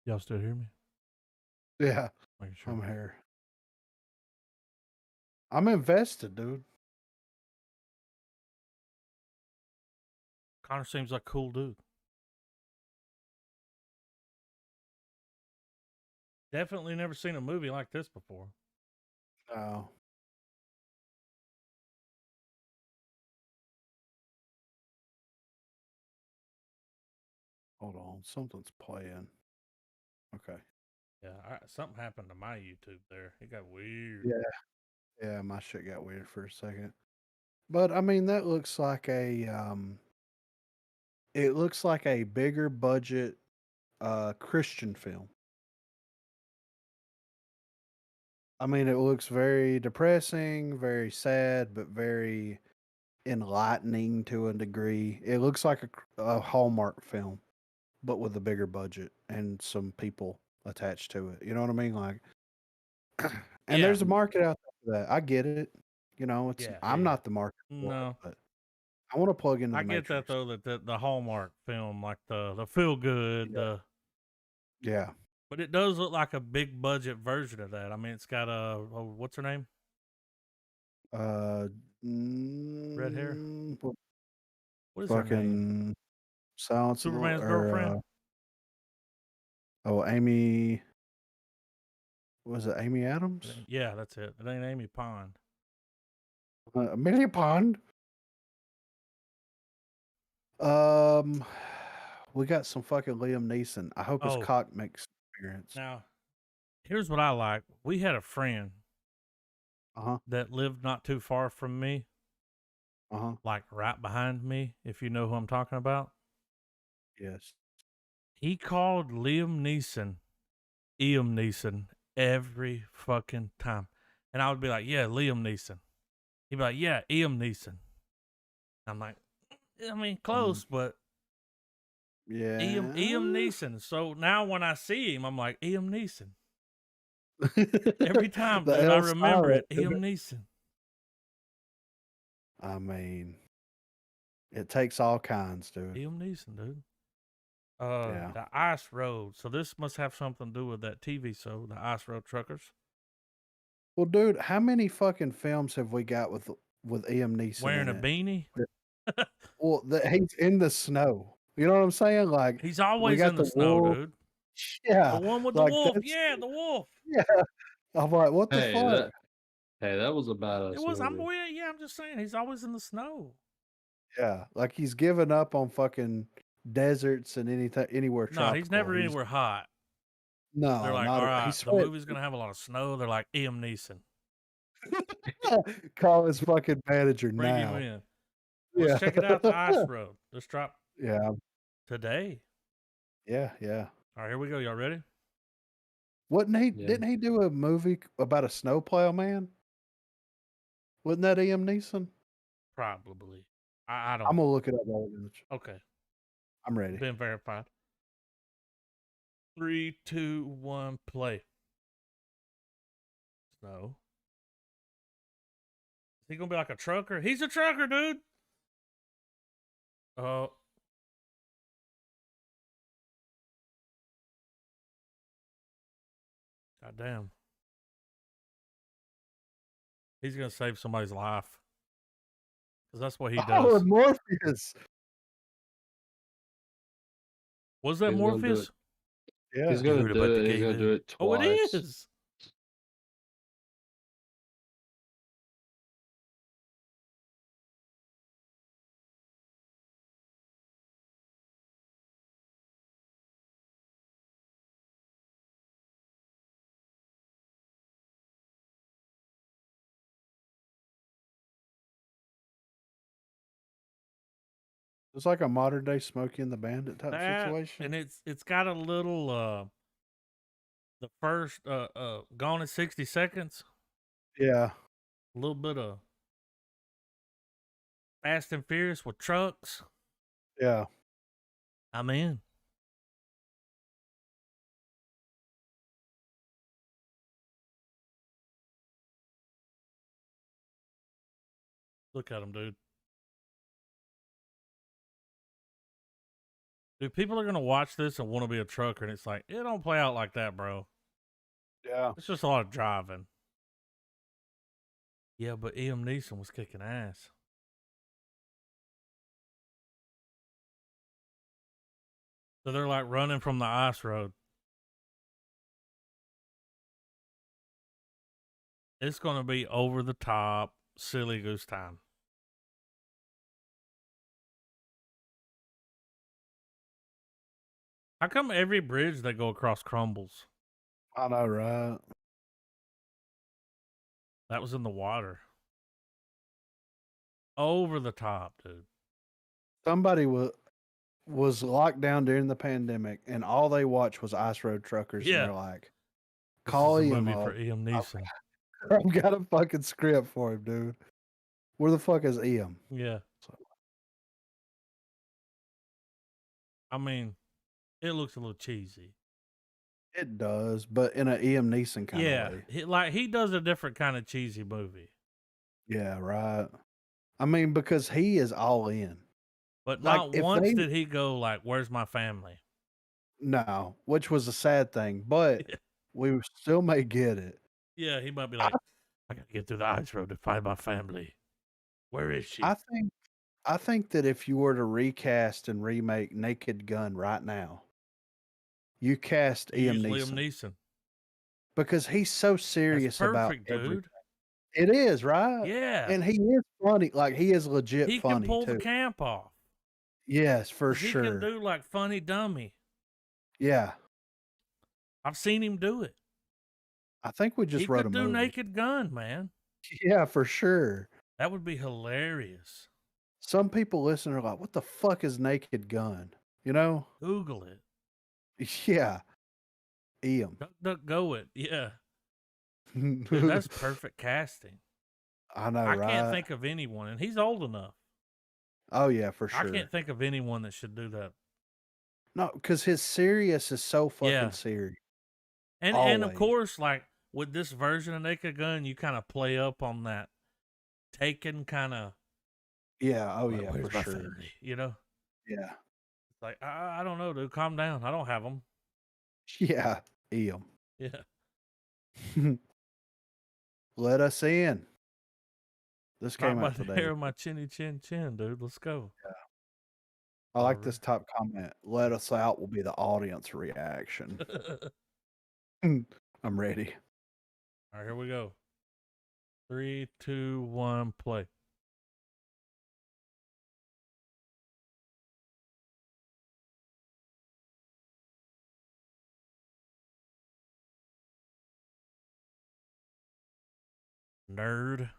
Y'all still hear me? Yeah. Making sure. I'm here. I'm invested, dude. Connor seems like a cool dude. Definitely never seen a movie like this before. No. Hold on. Something's playing. Okay. Yeah, something happened to my YouTube there. It got weird. Yeah. Yeah, my shit got weird for a second. But I mean that looks like a it looks like a bigger budget Christian film. I mean it looks very depressing, very sad, but very enlightening to a degree. It looks like a Hallmark film, but with a bigger budget and some people attached to it. You know what I mean? Like, and there's a market out there for that. I get it. You know, I'm not the market for it, but I want to plug into the Matrix. That though, that the Hallmark film, like the feel good, yeah. But it does look like a big budget version of that. I mean, it's got what's her name? Red hair. What is her name? Fucking Silence of the Superman's or girlfriend. Amy. Was it Amy Adams? Yeah, that's it. It ain't Amy Pond. Amelia Pond. We got some fucking Liam Neeson. I hope his cock makes appearance. Now, here's what I like. We had a friend that lived not too far from me. Like right behind me, if you know who I'm talking about. Yes. He called Liam Neeson every fucking time. And I would be like, yeah, Liam Neeson. He'd be like, yeah, Liam Neeson. I'm like, I mean, close, but yeah, Liam Neeson. So now when I see him, I'm like, Liam Neeson. Every time, dude, I remember it. Liam Neeson. I mean, it takes all kinds, dude. Liam Neeson, dude. The Ice Road. So this must have something to do with that TV show, the Ice Road Truckers. Well, dude, how many fucking films have we got with Liam Neeson wearing a beanie? Well, he's in the snow. You know what I'm saying? Like he's always in the snow, dude. Yeah, the one with the wolf. Yeah, the wolf. Yeah, I'm like, what the fuck? That was about us. It was. I'm just saying, he's always in the snow. Yeah, like he's given up on fucking deserts and anywhere tropical. No, he's never anywhere hot. No, they're like, all right, the movie's gonna have a lot of snow. They're like, Liam Neeson. Call his fucking manager Bring now. him in. Let's check it out. The Ice Road. Let's drop. Yeah. Today. Yeah. All right, here we go. Y'all ready? Wasn't he? Yeah. Didn't he do a movie about a snowplow man? Wasn't that Liam Neeson? Probably. I don't. I'm gonna look it up. Okay. I'm ready. Been verified. 3, 2, 1, play. Snow. Is he gonna be like a trucker? He's a trucker, dude. Oh. God damn. He's gonna save somebody's life. Because that's what he does. Oh, Morpheus. Was that Morpheus? Yeah. He's gonna do it. He's gonna do it twice. Oh, it is. It's like a modern day Smokey and the Bandit type situation. And it's got a little the first Gone in 60 Seconds. Yeah. A little bit of Fast and Furious with trucks. Yeah. I'm in. Look at him, dude. Dude, people are going to watch this and want to be a trucker, and it's like, it don't play out like that, bro. Yeah. It's just a lot of driving. Yeah, but Liam Neeson was kicking ass. So they're like running from the ice road. It's going to be over the top, silly goose time. How come every bridge they go across crumbles? I know, right? That was in the water. Over the top, dude. Somebody was locked down during the pandemic, and all they watched was Ice Road Truckers. Yeah. And they're like, call Liam movie for Liam Neeson. I've got a fucking script for him, dude. Where the fuck is Liam? Yeah. I mean, it looks a little cheesy. It does, but in an Liam Neeson kind of way. Yeah, he does a different kind of cheesy movie. Yeah, right. I mean, because he is all in. But not once did he go like, "Where's my family?" No, which was a sad thing, but we still may get it. Yeah, he might be like, "I gotta get through the ice road to find my family." Where is she? I think that if you were to recast and remake Naked Gun right now, you cast You Liam use Liam Neeson Neeson. because he's so That's serious about perfect, everything. dude. It is, right? Yeah. And he is funny. Like, he is legit He can funny pull the too. camp off. Yes, for 'Cause he can sure. do like funny dummy. Yeah. I've seen him do it. I think we just He wrote a could do movie. Naked Gun, man. Yeah, for sure. That would be hilarious. Some people listening are like, "What the fuck is Naked Gun?" You know? Google it. Yeah. Liam. Go it. Yeah. Dude, that's perfect casting. I know, I right? can't think of anyone, and he's old enough. Oh yeah, for I sure. can't think of anyone that should do that. No, because his serious is so fucking Yeah. serious. And of Always. course, like with this version of Naked Gun, you kind of play up on that Taken kind of. Yeah. Oh yeah, Where's for my sure. family? You know? Yeah. It's like I don't know, dude. Calm down. I don't have them. Yeah. Liam. Yeah. Let us in. This Right came by out the today. hair of my chinny chin chin, dude. Let's go. Yeah. I like this top comment. Let us out will be the audience reaction. I'm ready. All right, here we go. 3, 2, 1, play. Nerd.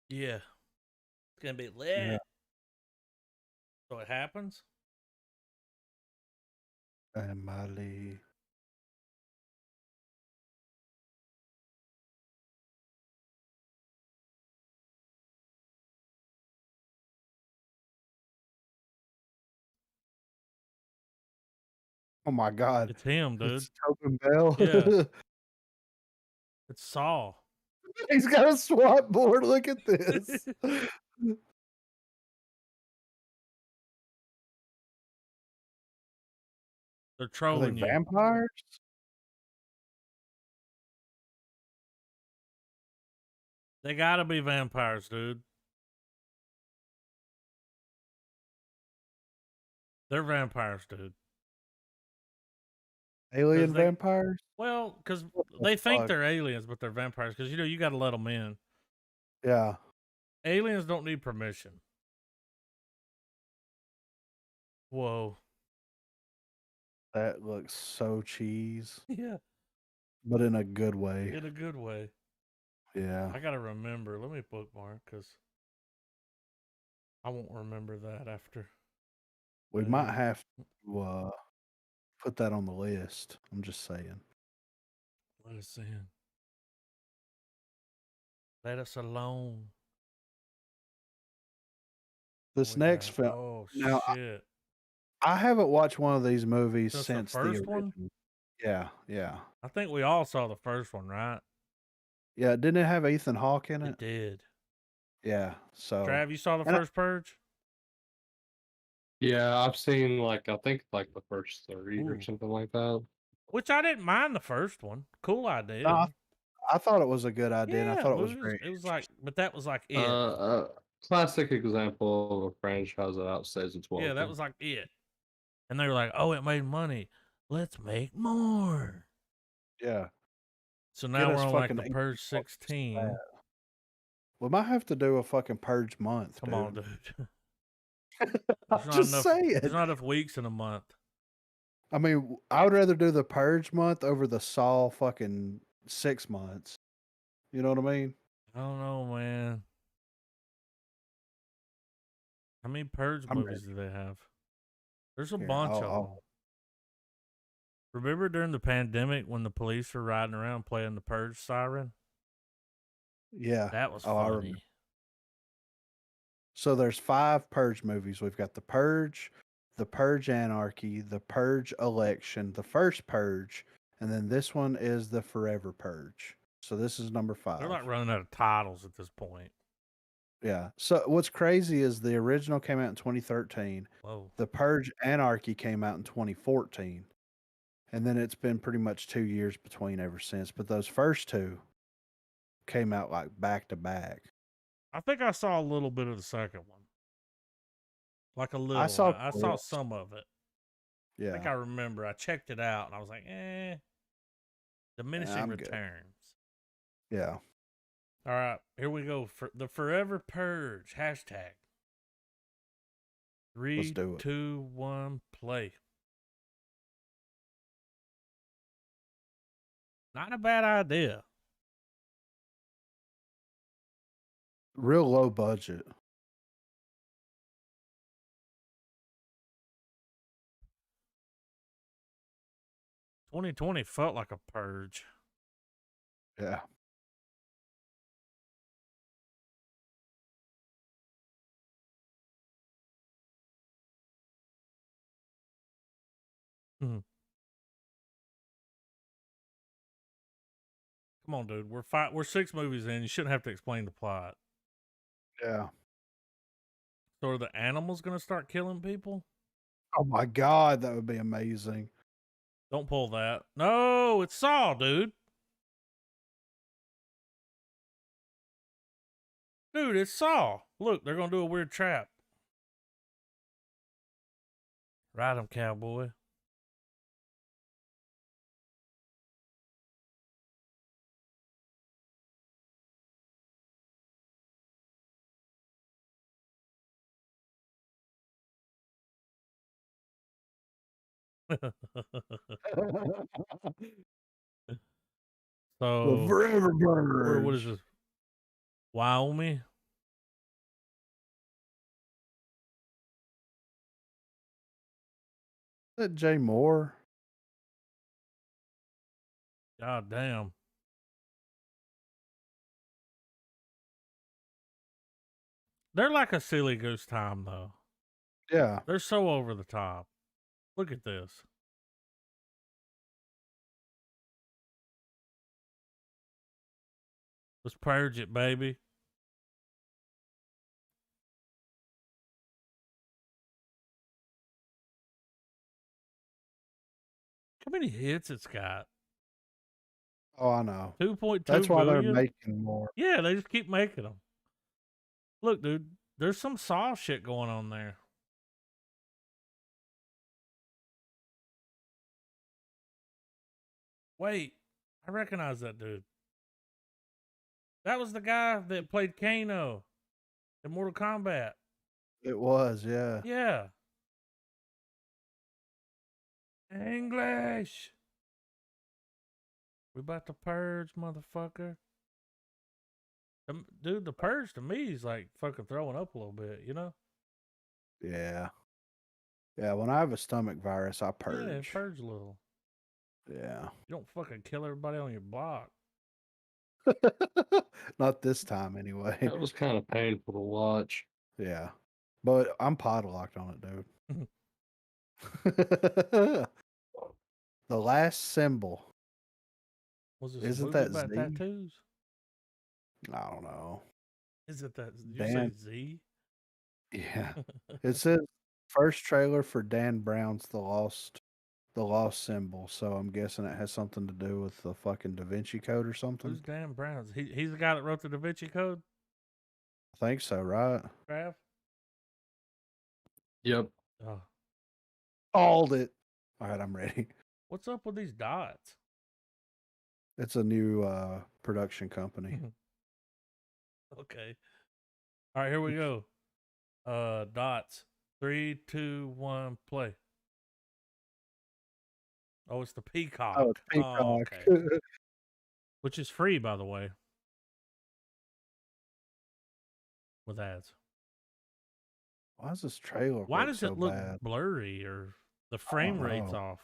Yeah. It's going to be lit. Yeah. So it happens? Emily. Oh my God. It's him, dude. It's Tobin Bell. Yeah. It's Saul. He's got a SWAT board. Look at this. They're trolling you. Vampires? They gotta be vampires, dude. They're vampires, dude. Alien vampires? Well, because they think they're aliens, but they're vampires. Because, you got to let them in. Yeah. Aliens don't need permission. Whoa. That looks so cheese. Yeah. But in a good way. In a good way. Yeah. I got to remember. Let me bookmark because I won't remember that after. We might have to put that on the list. I'm just saying. Let us in. Let us alone. This next film. Oh, now, shit. I haven't watched one of these movies since the first one? Yeah, yeah. I think we all saw the first one, right? Yeah, didn't it have Ethan Hawke in it? It did. Yeah, so. Trav, you saw the first Purge? Yeah, I've seen I think the first 30 or something like that. Which I didn't mind the first one. Cool idea. No, I thought it was a good idea. Yeah, and I thought it was great. It was like, but that was like it. Classic example of a franchise that outstays its welcome. Yeah, that was like it. And they were like, "Oh, it made money. Let's make more." Yeah. So now we're on like the Purge 16. We might have to do a fucking Purge month. Come on, dude. I'm just saying. There's not enough weeks in a month. I mean, I would rather do the Purge month over the Saw fucking 6 months. You know what I mean? I don't know, man. How many Purge movies do they have? There's a bunch of them. Remember during the pandemic when the police were riding around playing the Purge siren? Yeah. That was funny. So there's 5 Purge movies. We've got The Purge Anarchy, The Purge Election, The First Purge, and then this one is The Forever Purge. So this is number 5. They're like running out of titles at this point. Yeah. So what's crazy is the original came out in 2013. Whoa. The Purge Anarchy came out in 2014. And then it's been pretty much 2 years between ever since. But those first two came out like back to back. I think I saw a little bit of the second one. Like a I little. saw I saw clips. some of it. I think Yeah. I remember. I checked it out and I was like, diminishing I'm good. returns. Yeah. All right, here we go. For the Forever Purge hashtag. Let's 3, do it. 2, 1, play. Not a bad idea. Real low budget. "2020 felt like a purge." Yeah. Mhm. Come on, dude. We're 6 movies in. You shouldn't have to explain the plot. Yeah. So are the animals gonna start killing people? Oh my God, that would be amazing. Don't pull that. No, it's Saw, dude. Dude, it's Saw. Look, they're gonna do a weird trap. Ride 'em, cowboy. The So, Forever what is Purge. this? Wyoming? That Jay Moore. God damn. They're like a silly goose time, though. Yeah. They're so over the top. Look at this. Let's purge it, baby. How many hits it's got? Oh, I know. 2.2 That's why they're billion? making more. Yeah, they just keep making them. Look, dude, there's some Saw shit going on there. Wait, I recognize that dude. That was the guy that played Kano in Mortal Kombat. It was, yeah. Yeah. English. We about to purge, motherfucker. Dude, the purge to me is like fucking throwing up a little bit, you know? Yeah. Yeah, when I have a stomach virus, I Yeah, purge. purge a little. Yeah. You don't fucking kill everybody on your block. Not this time, anyway. That was kind of painful to watch. Yeah. But I'm podlocked on it, dude. The last symbol. Was this a Isn't movie that about Z? tattoos? I don't know. Is it that? Did you say Dan. Z? Yeah. It says first trailer for Dan Brown's the lost symbol. So I'm guessing it has something to do with the fucking Da Vinci Code or something. Who's Dan Brown? He's the guy that wrote the Da Vinci Code? I think so, right? Trav? Yep. Oh. Called it. All right, I'm ready. What's up with these dots? It's a new production company. Okay. All right, here we go. Dots. 3, 2, 1, play. Oh, it's the Peacock. Oh, it's Peacock. Oh, okay. Which is free, by the way. With ads. Why does this trailer Why look does so it look bad? blurry or the frame rate's know. off?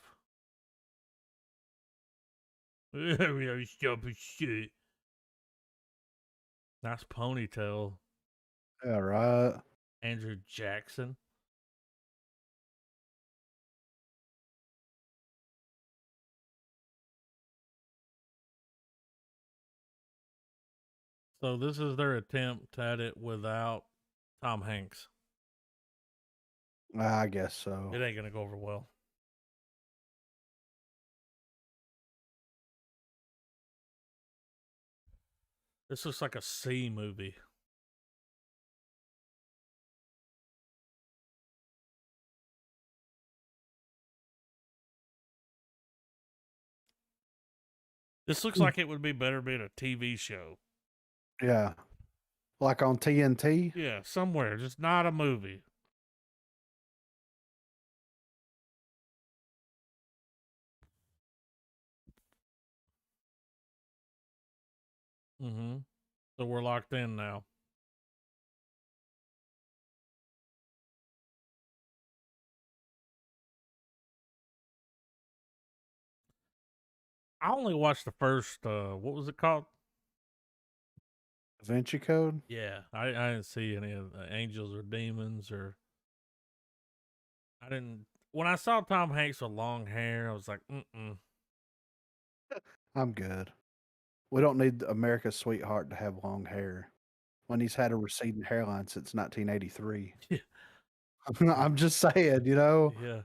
Stupid shit. Nice ponytail. Yeah, right. Andrew Jackson. So this is their attempt at it without Tom Hanks. I guess so. It ain't gonna go over well. This looks like a C movie. This looks like it would be better being a TV show. Yeah. Like on TNT? Yeah, somewhere, just not a movie. Mm-hmm. So we're locked in now. I only watched the first, what was it called? Da Vinci Code? Yeah, I didn't see any of the angels or demons or. I didn't. When I saw Tom Hanks with long hair, I was like, mm-mm. I'm good. We don't need America's sweetheart to have long hair when he's had a receding hairline since 1983. Yeah. I'm just saying, you know? Yeah.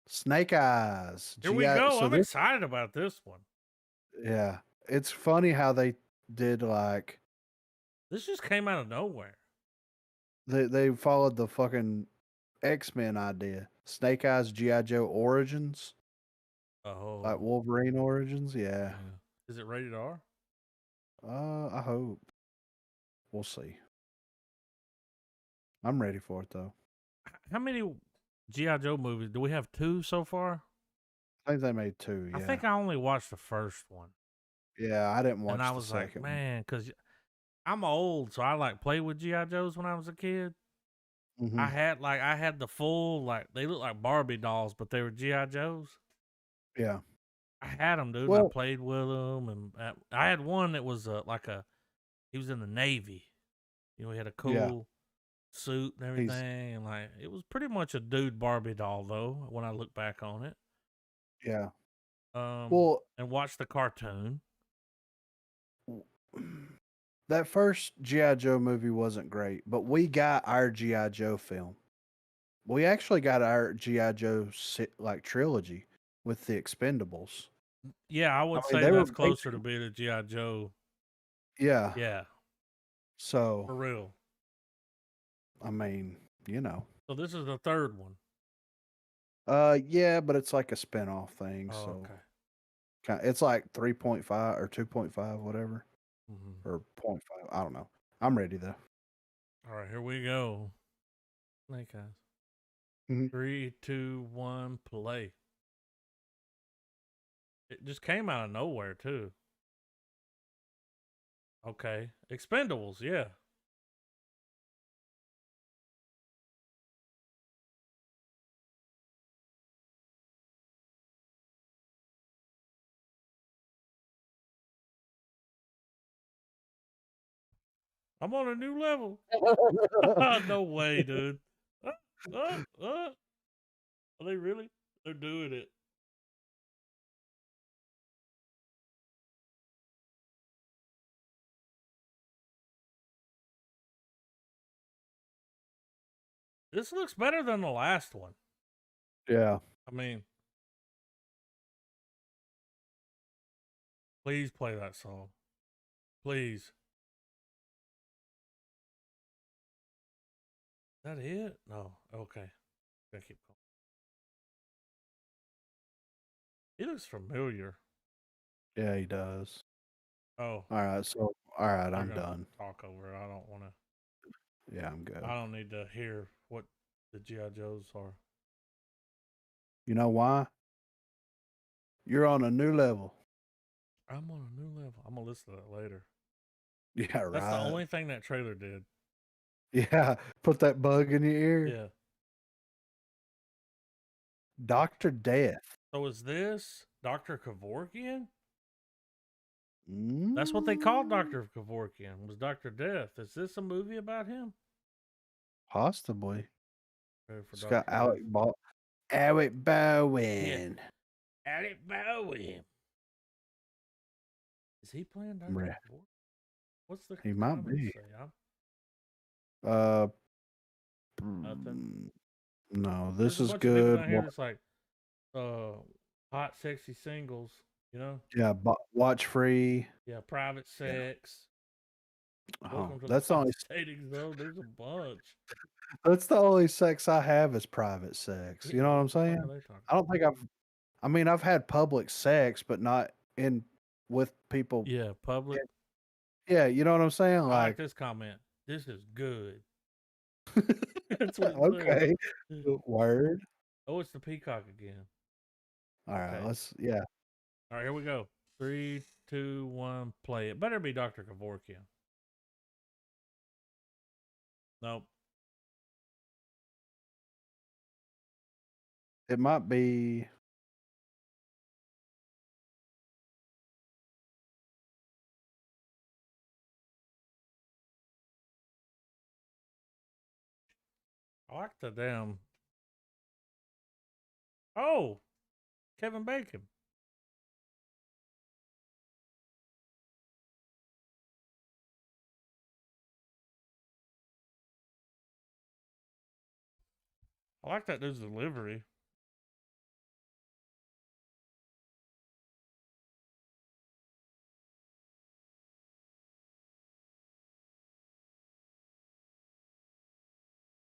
Snake Eyes. Here we go. I'm excited about this one. Yeah. It's funny how they did like. This just came out of nowhere. They followed the fucking X-Men idea. Snake Eyes G.I. Joe Origins. Oh. Like Wolverine Origins, yeah. Is it rated R? I hope. We'll see. I'm ready for it though. How many G.I. Joe movies? Do we have 2 so far? I think they made 2, yeah. I think I only watched the first one. Yeah, I didn't watch and I the was second like, man, because I'm old, so I like played with G.I. Joes when I was a kid. one. I had the full, like, they look like Barbie dolls, but they were G.I. Joes. Yeah. I had them, dude. Well, and I played with them, and I had one that was he was in the Navy. You know, he had a cool suit and everything, and like it was pretty much a dude Barbie doll, though. When I look back on it, yeah. Well, and watch the cartoon. That first G.I. Joe movie wasn't great, but we got our G.I. Joe film. We actually got our G.I. Joe like trilogy with the Expendables. Yeah, I would say that's closer to being a G.I. Joe. Yeah. Yeah. So for real. I mean, you know. So this is the third one. Yeah, but it's like a spinoff thing. Oh, so okay. It's like 3.5 or 2.5, whatever. Or 0.5. I don't know. I'm ready though. All right, here we go. Snake Eyes. 3, 2, 1, play. It just came out of nowhere too. Okay. Expendables, yeah. I'm on a new level. No way, dude. Are they really? They're doing it. This looks better than the last one. Yeah. I mean, please play that song. Please. Is that it? No. Okay. Gotta keep going. He looks familiar. Yeah, he does. Oh. All right. So, all right, I'm done. Talk over it. I don't want to. Yeah, I'm good. I don't need to hear what the G.I. Joes are. You know why? You're on a new level. I'm on a new level. I'm going to listen to that later. Yeah, right. That's the only thing that trailer did. Yeah, put that bug in your ear. Yeah. Dr. Death. So is this Dr. Kevorkian? That's what they called Dr. Kevorkian, was Dr. Death. Is this a movie about him? Possibly. It's got Alec Bowen. Yeah. Alec Bowen. Is he playing Dr. Right. Kevorkian? What's the He might comments be. say? Nothing. No, There's this a is bunch of people good. down here that's like, hot, sexy singles, you know? Yeah, watch free. Yeah, private Yeah. sex. Oh, Welcome to the that's the only dating zone. There's a bunch. that's the only sex I have is private sex. You know what I'm What the fuck saying? are they talking I don't think I've had public sex, but not with people. Yeah, public. Yeah, you know what I'm saying? I like Like, this comment. This is good. That's what it okay, says. word. Oh, it's the peacock again. All right, Okay. yeah. All right, here we go. 3, 2, 1, play. It better be Dr. Kevorkian. Nope. It might be. I like the damn. Oh, Kevin Bacon. I like that dude's delivery.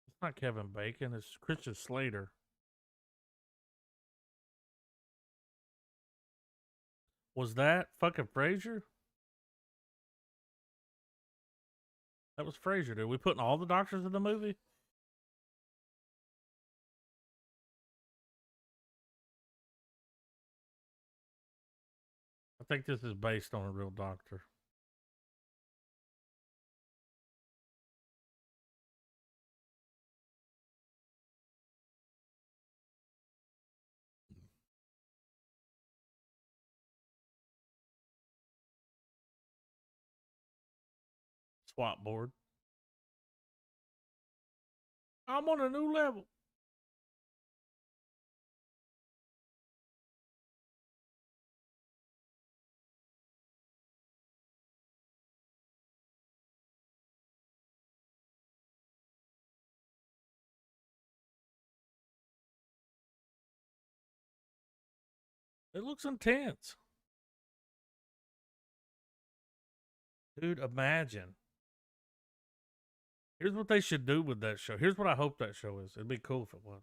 It's not Kevin Bacon. It's Christian Slater. Was that fucking Frasier? That was Frasier, dude. We putting all the doctors in the movie? I think this is based on a real doctor. Swap board. I'm on a new level. It looks intense. Dude, imagine. Here's what they should do with that show. Here's what I hope that show is. It'd be cool if it was.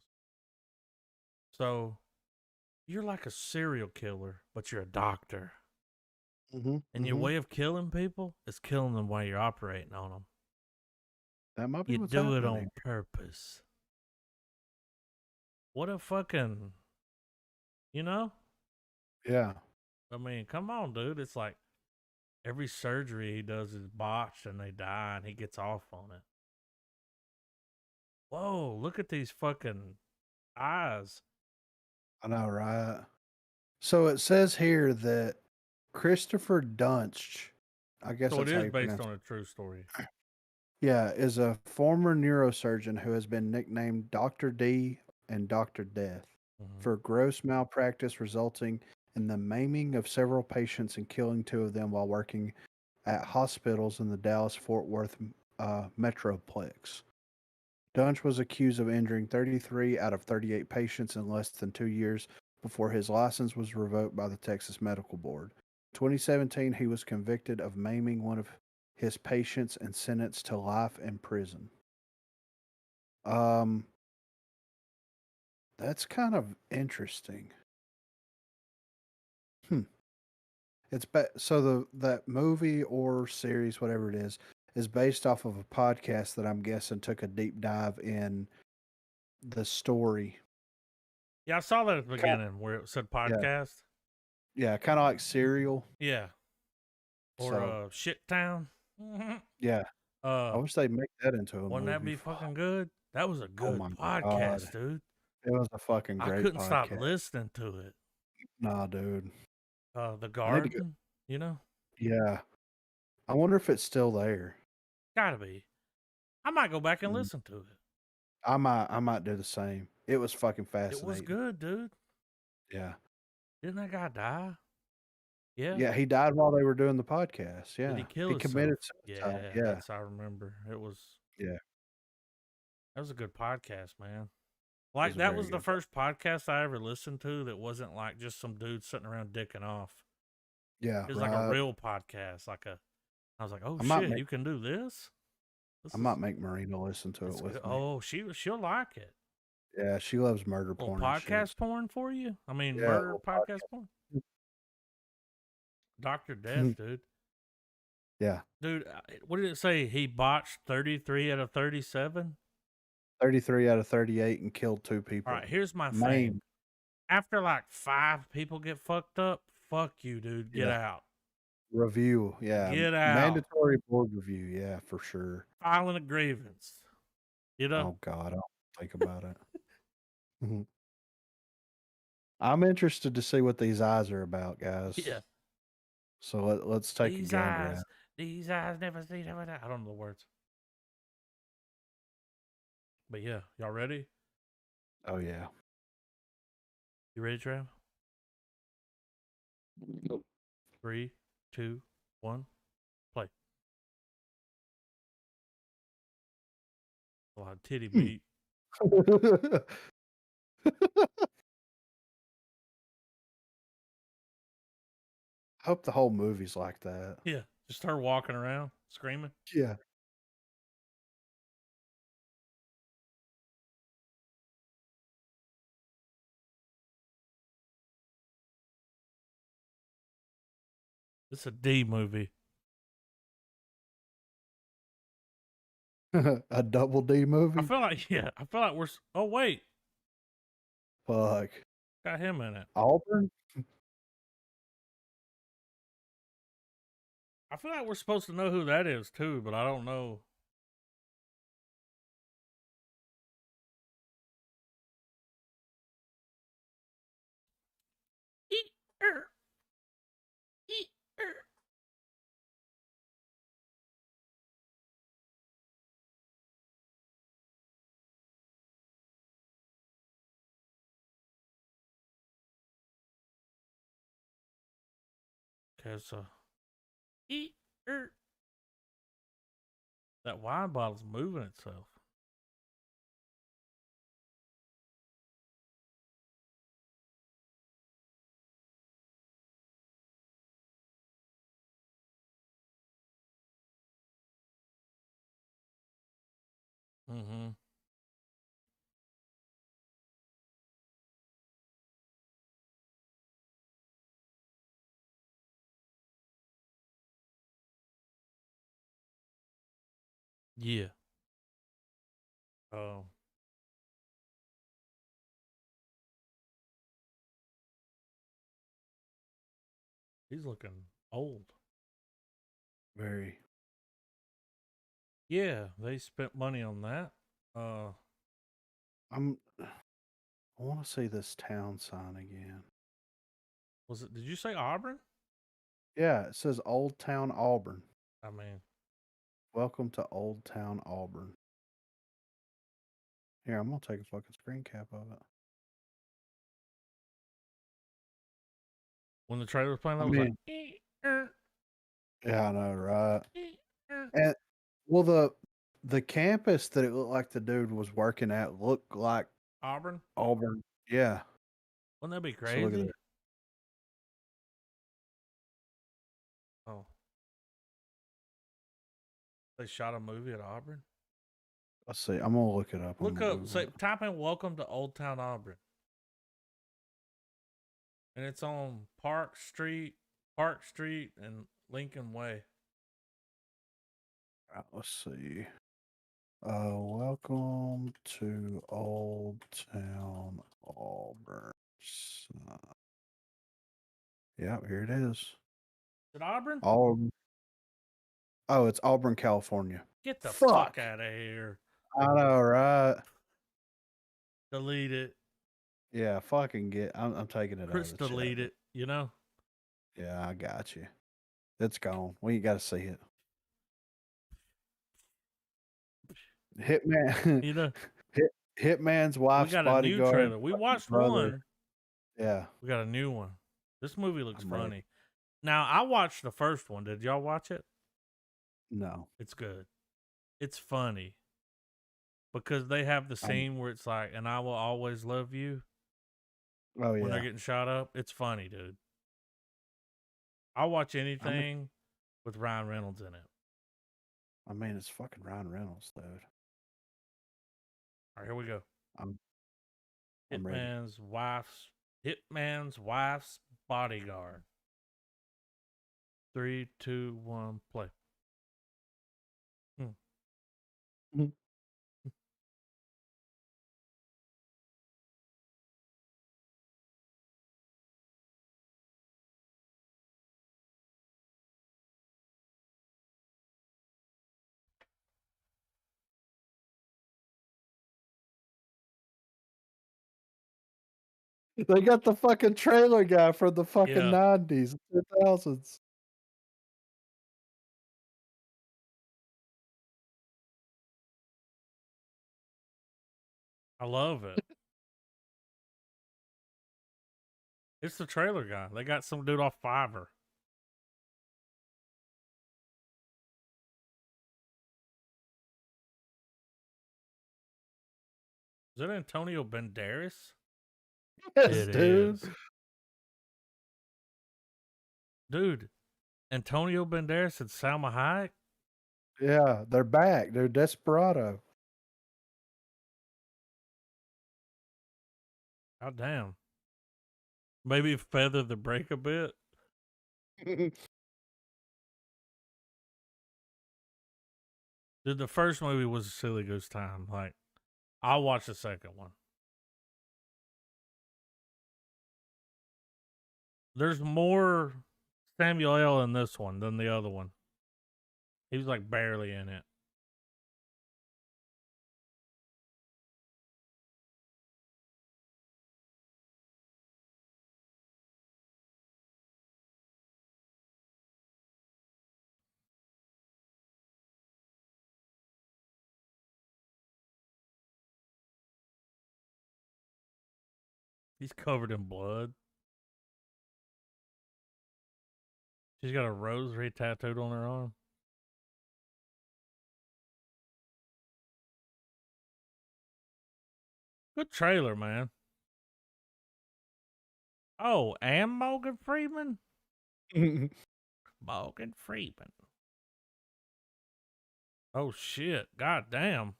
So, you're like a serial killer, but you're a doctor. And your way of killing people is killing them while you're operating on them. That might be You what's do it happening. on purpose. What a fucking, you know? Yeah. I mean, come on, dude. It's like every surgery he does is botched and they die and he gets off on it. Whoa, look at these fucking eyes. I know, right? So it says here that Christopher Dunst, I guess So it that's how is you based pronounce on a true story. Yeah, is a former neurosurgeon who has been nicknamed Dr. D and Dr. Death for gross malpractice resulting in the maiming of several patients and killing 2 of them while working at hospitals in the Dallas-Fort Worth Metroplex. Dunst was accused of injuring 33 out of 38 patients in less than 2 years before his license was revoked by the Texas Medical Board. In 2017, he was convicted of maiming one of his patients and sentenced to life in prison. That's kind of interesting. It's so that movie or series, whatever it is based off of a podcast that I'm guessing took a deep dive in the story. Yeah, I saw that at the beginning where it said podcast. Yeah, kind of like Serial. Yeah. Or Shit Town. Yeah. I wish they'd make that into a movie. Wouldn't that be fucking good? That was a good podcast, dude. It was a fucking great I couldn't podcast. stop listening to it. Nah, dude. The Garden, you know? Yeah. I wonder if it's still there. Gotta be. I might go back and listen to it. I might do the same. It was fucking fascinating. It was good, dude. Yeah. Didn't that guy die? Yeah. he died while they were doing the podcast. Yeah, Did he kill he himself? committed suicide. Yeah, Yeah, that's I remember. It was. yeah, That was a good podcast, man. it Like was a that very was the good. first podcast I ever listened to that wasn't like just some dude sitting around dicking off. Yeah, It was like a real podcast. I was like, oh shit, you can do this. I might make Marina listen to it with me. Oh, she'll like it. Yeah, she loves murder Little porn. podcast porn for you. I mean, Yeah, murder podcast porn. Dr. Death, dude. Yeah, Dude, what did it say? He botched 33 out of 37. 33 out of 38 and killed 2 people. All right, here's my thing. After like 5 people get fucked up, fuck you, dude. Get out. Review, yeah. Get out. Mandatory board review, yeah, for sure. Filing a grievance. You know? Oh God, I don't think about it. I'm interested to see what these eyes are about, guys. Yeah. So let's take a gander at it. These eyes never see that. I don't know the words. But yeah, y'all ready? Oh yeah. You ready, Trav? Nope. 3, 2, 1, play. A lot of titty beat. I hope the whole movie's like that. Yeah, just her walking around screaming. Yeah. It's a D movie. A double D movie? I feel like we're. Oh wait, Fuck. got him in it. Auburn? I feel like we're supposed to know who that is too, but I don't know. Okay, so that wine bottle's moving itself. Mm-hmm. Yeah. Oh. He's looking old. Very. Yeah, they spent money on that. I want to see this town sign again. Was it? Did you say Auburn? Yeah, it says Old Town Auburn. I mean, welcome to Old Town Auburn. Here, I'm gonna take a fucking screen cap of it. When the trailer was playing, I was like, yeah, I know, right? And well, the campus that it looked like the dude was working at looked like Auburn. Yeah. Wouldn't that be crazy? So look at it. Oh, they shot a movie at Auburn. Let's see. I'm gonna look it up. Look up. Say, type in "Welcome to Old Town Auburn," and it's on Park Street, and Lincoln Way. Right, let's see. Welcome to Old Town Auburn. Yeah, here it is. Is it Auburn? Auburn. Oh, it's Auburn, California. Get the fuck out of here. I know, right? Delete it. Yeah, fucking I'm taking it Chris, out of the delete it, you know? Yeah, I got you. It's gone. We ain't got to see it. Hitman. You know? Hitman's wife's bodyguard. We got a new trailer. We watched one. Yeah. We got a new one. This movie looks funny. Now, I watched the first one. Did y'all watch it? No. It's good. It's funny. Because they have the scene where it's like, and I will always love you. Oh, yeah. When they're getting shot up. It's funny, dude. I'll watch anything with Ryan Reynolds in it. I mean, it's fucking Ryan Reynolds, dude. All right, here we go. I'm ready. Hitman's wife's bodyguard. 3, 2, 1, play. They got the fucking trailer guy from the fucking Yeah. 90s, 2000s. I love it. It's the trailer guy. They got some dude off Fiverr. Is that Antonio Banderas? Yes, It dude. is. Dude, Antonio Banderas and Salma Hayek? Yeah, they're back. They're Desperado. God damn. Maybe feather the break a bit. Dude, the first movie was a silly goose time. Like, I'll watch the second one. There's more Samuel L. in this one than the other one. He was like barely in it. He's covered in blood. She's got a rosary tattooed on her arm. Good trailer, man. Oh, and Morgan Freeman? Morgan Freeman. Oh, shit. God damn.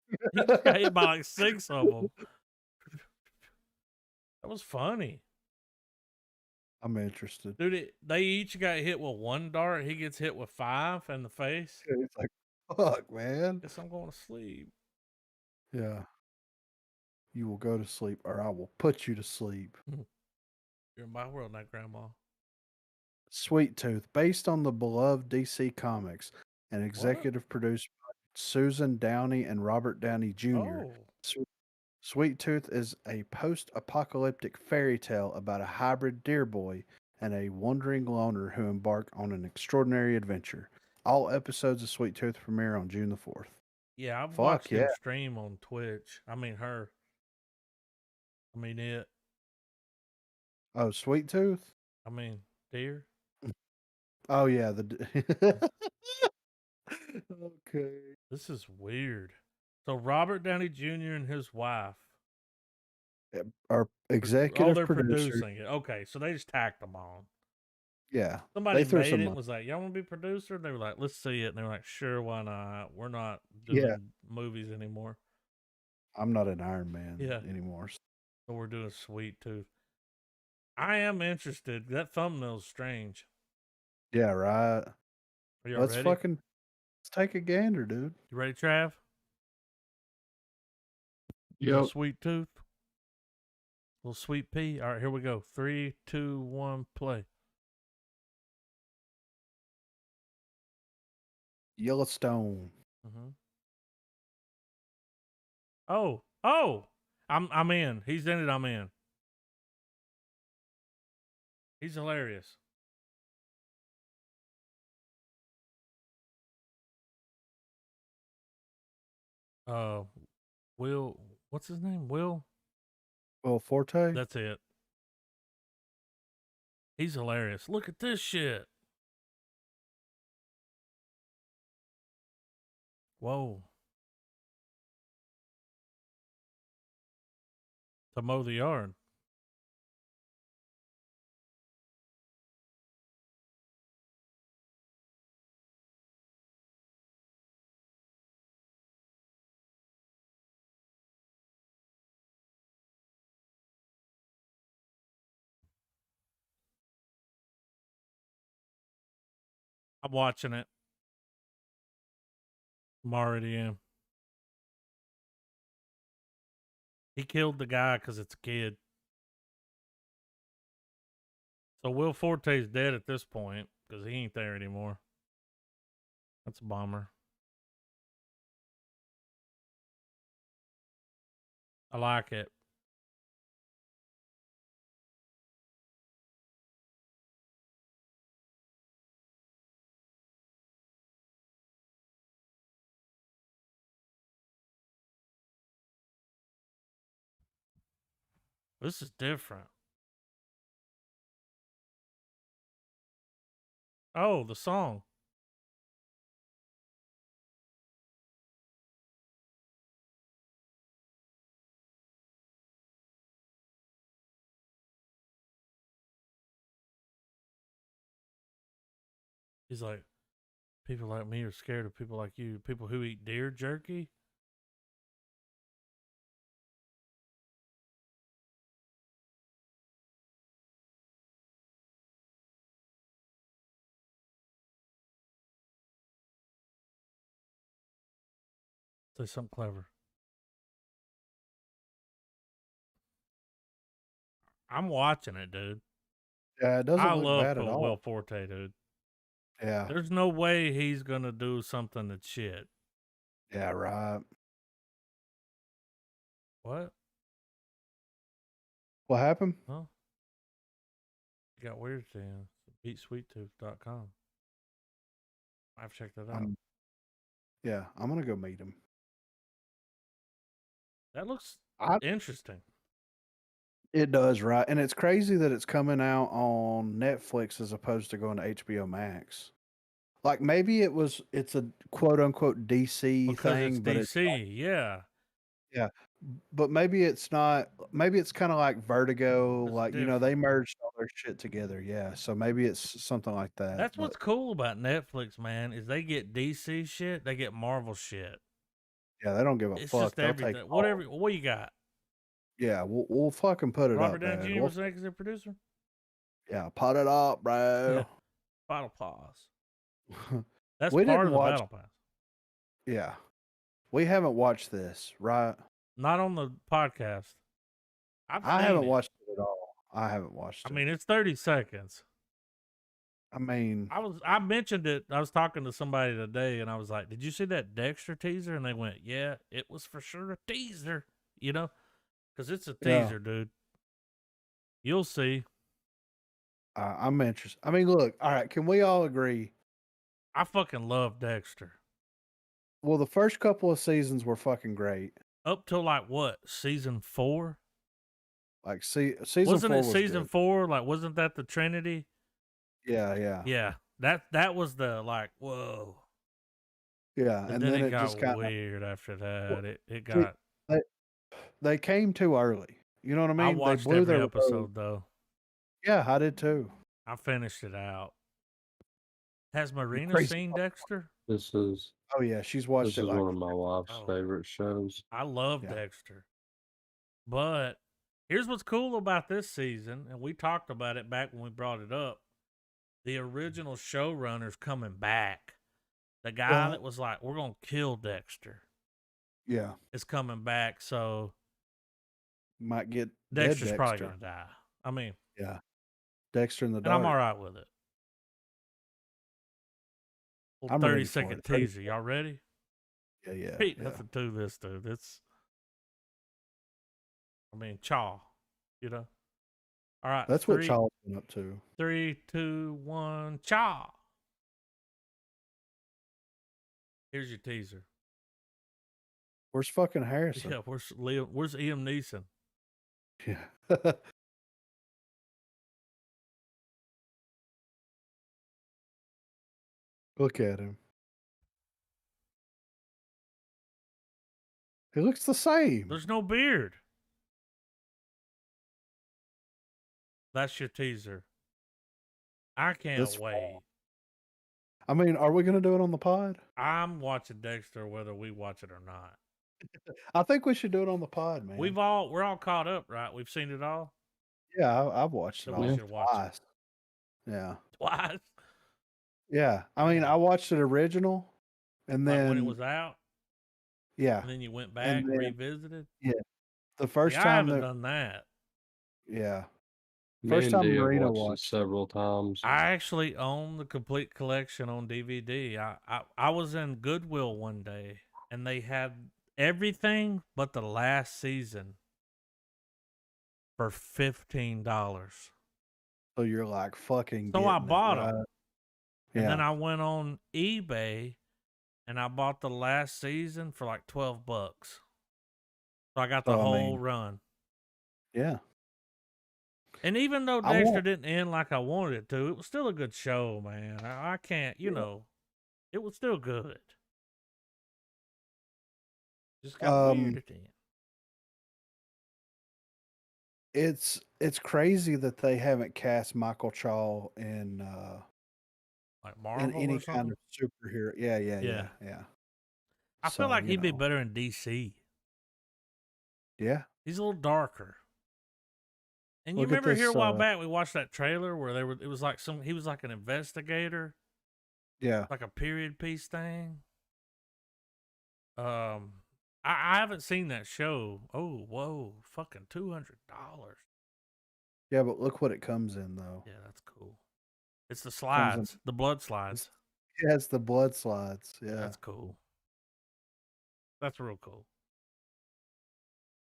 He got hit by like 6 of them. That was funny. I'm interested. Dude, they each got hit with 1 dart. He gets hit with 5 in the face. It's like, fuck, man. Guess I'm going to sleep. Yeah. You will go to sleep, or I will put you to sleep. You're in my world now, Grandma. Sweet Tooth, based on the beloved DC Comics and executive produced by Susan Downey and Robert Downey Jr. Oh. Sweet Tooth is a post-apocalyptic fairy tale about a hybrid deer boy and a wandering loner who embark on an extraordinary adventure. All episodes of Sweet Tooth premiere on June the 4th. Yeah, I've Fuck watched yeah. him stream on Twitch. I mean, her. I mean, it. Oh, Sweet Tooth? I mean, deer. Oh, yeah. Okay. This is weird. So Robert Downey Jr. and his wife Are executive they're producers. producing it. Okay, so they just tacked them on. Yeah. Somebody threw made some it money. and was like, y'all want to be producer? And they were like, let's see it. And they were like, sure, why not? We're not doing movies anymore. I'm not an Iron Man anymore. So we're doing Sweet Tooth. I am interested. That thumbnail's strange. Yeah, right. Are y'all ready? Let's take a gander, dude. You ready, Trav? Yep. Sweet Tooth. Little Sweet Pea. All right, here we go. 3, 2, 1, play. Yellowstone. Mm-hmm. Oh! I'm in. He's in it. I'm in. He's hilarious. Will, what's his name? Will Forte. That's it. He's hilarious. Look at this shit. Whoa. To mow the yard. I'm watching it. I'm already in. He killed the guy because it's a kid. So Will Forte's dead at this point because he ain't there anymore. That's a bummer. I like it. This is different. Oh, the song. He's like, people like me are scared of people like you. People who eat deer jerky. Say something clever. I'm watching it, dude. Yeah, it doesn't I look love bad at all. Will Forte, dude. Yeah. There's no way he's gonna do something that's shit. Yeah, right. What? What happened? Huh? You got weird things. BeatSweetTooth.com. I've checked that out. Yeah, I'm gonna go meet him. That looks I- interesting. It does, right? And it's crazy that it's coming out on Netflix as opposed to going to HBO Max. Like maybe it's a quote unquote DC Because thing, it's but DC, yeah. yeah. But maybe it's not. Maybe it's kind of like Vertigo, It's like different. they merged all their shit together. Yeah, so maybe it's something like that. That's what's cool about Netflix, man, is they get DC shit, they get Marvel shit. Yeah, they don't give a It's fuck. just They'll everything. take Whatever. What you got? Yeah, we'll fucking put it Robert up, Downey dude. Jr. was an executive producer. Yeah, put it up, bro. Yeah. Battle Pass. That's We part didn't of the watch. Battle Pass. Yeah, we haven't watched this, right? Not on the podcast. I haven't watched it at all. I haven't watched it. I mean, it's 30 seconds. I mean, I mentioned it. I was talking to somebody today, and I was like, "Did you see that Dexter teaser?" And they went, "Yeah, it was for sure a teaser." You know, because it's a teaser, dude. You'll see. I'm interested. I mean, look, all right. Can we all agree? I fucking love Dexter. Well, the first couple of seasons were fucking great. Up till like what, season 4? Like season wasn't 4 it was season good. 4? Like, wasn't that the Trinity? Yeah. Yeah. That was the like, whoa. Yeah, But and then it it got just kind of weird after that. Well, It got. they came too early. You know what I mean? I watched they blew every their episode though. Yeah, I did too. I finished it out. Has Marina crazy seen Dexter? This is Oh yeah, she's watched this it is like one of my wife's favorite shows. I love Yeah. Dexter. But here's what's cool about this season, and we talked about it back when we brought it up. The original showrunner's coming back. The guy that was like, "We're gonna kill Dexter," yeah, is coming back. So might get Dexter's dead probably Dexter. gonna die. I mean, Yeah, Dexter in the and dark. I'm all right with it. Little I'm 30-second ready for it. teaser. Y'all ready? Yeah. Ain't nothing to this, dude. It's, I mean, Chaw, you know. All right, That's what Chaw's been up to. 3, 2, 1, Chaw. Here's your teaser. Where's fucking Harrison? Yeah, where's Liam Neeson? Yeah. Look at him. He looks the same. There's no beard. That's your teaser. I can't This wait. fall. I mean, are we going to do it on the pod? I'm watching Dexter whether we watch it or not. I think we should do it on the pod, man. We're all caught up, right? We've seen it all. Yeah, I've watched So it we all should watch twice. Yeah. Twice. Yeah. I mean, I watched it original and Like then when it was out. Yeah. And then you went back and then, revisited. Yeah. The first I time haven't done that. Yeah. Me First and time Dee have Marina watched it watched several times. I actually own the complete collection on DVD. I was in Goodwill one day and they had everything but the last season for $15. So you're like fucking. So I getting bought it, them. right? And Yeah. then I went on eBay and I bought the last season for like $12. So I got the whole run. Yeah. And even though Dexter didn't end like I wanted it to, it was still a good show, man. I can't, you know, it was still good. Just got weird at the end. It's crazy that they haven't cast Michael Chaw in Like in Marvel any or something? kind of superhero. Yeah. I feel So, like you he'd be know. better in DC. Yeah. He's a little darker. And you Look at remember here a this, while back we watched that trailer where it was like he was like an investigator, Yeah. like a period piece thing. I haven't seen that show. Oh, whoa, fucking $200. Yeah, but look what it comes in though. Yeah, that's cool. It's the slides, the blood slides. Yeah, it's the blood slides. Yeah. That's cool. That's real cool.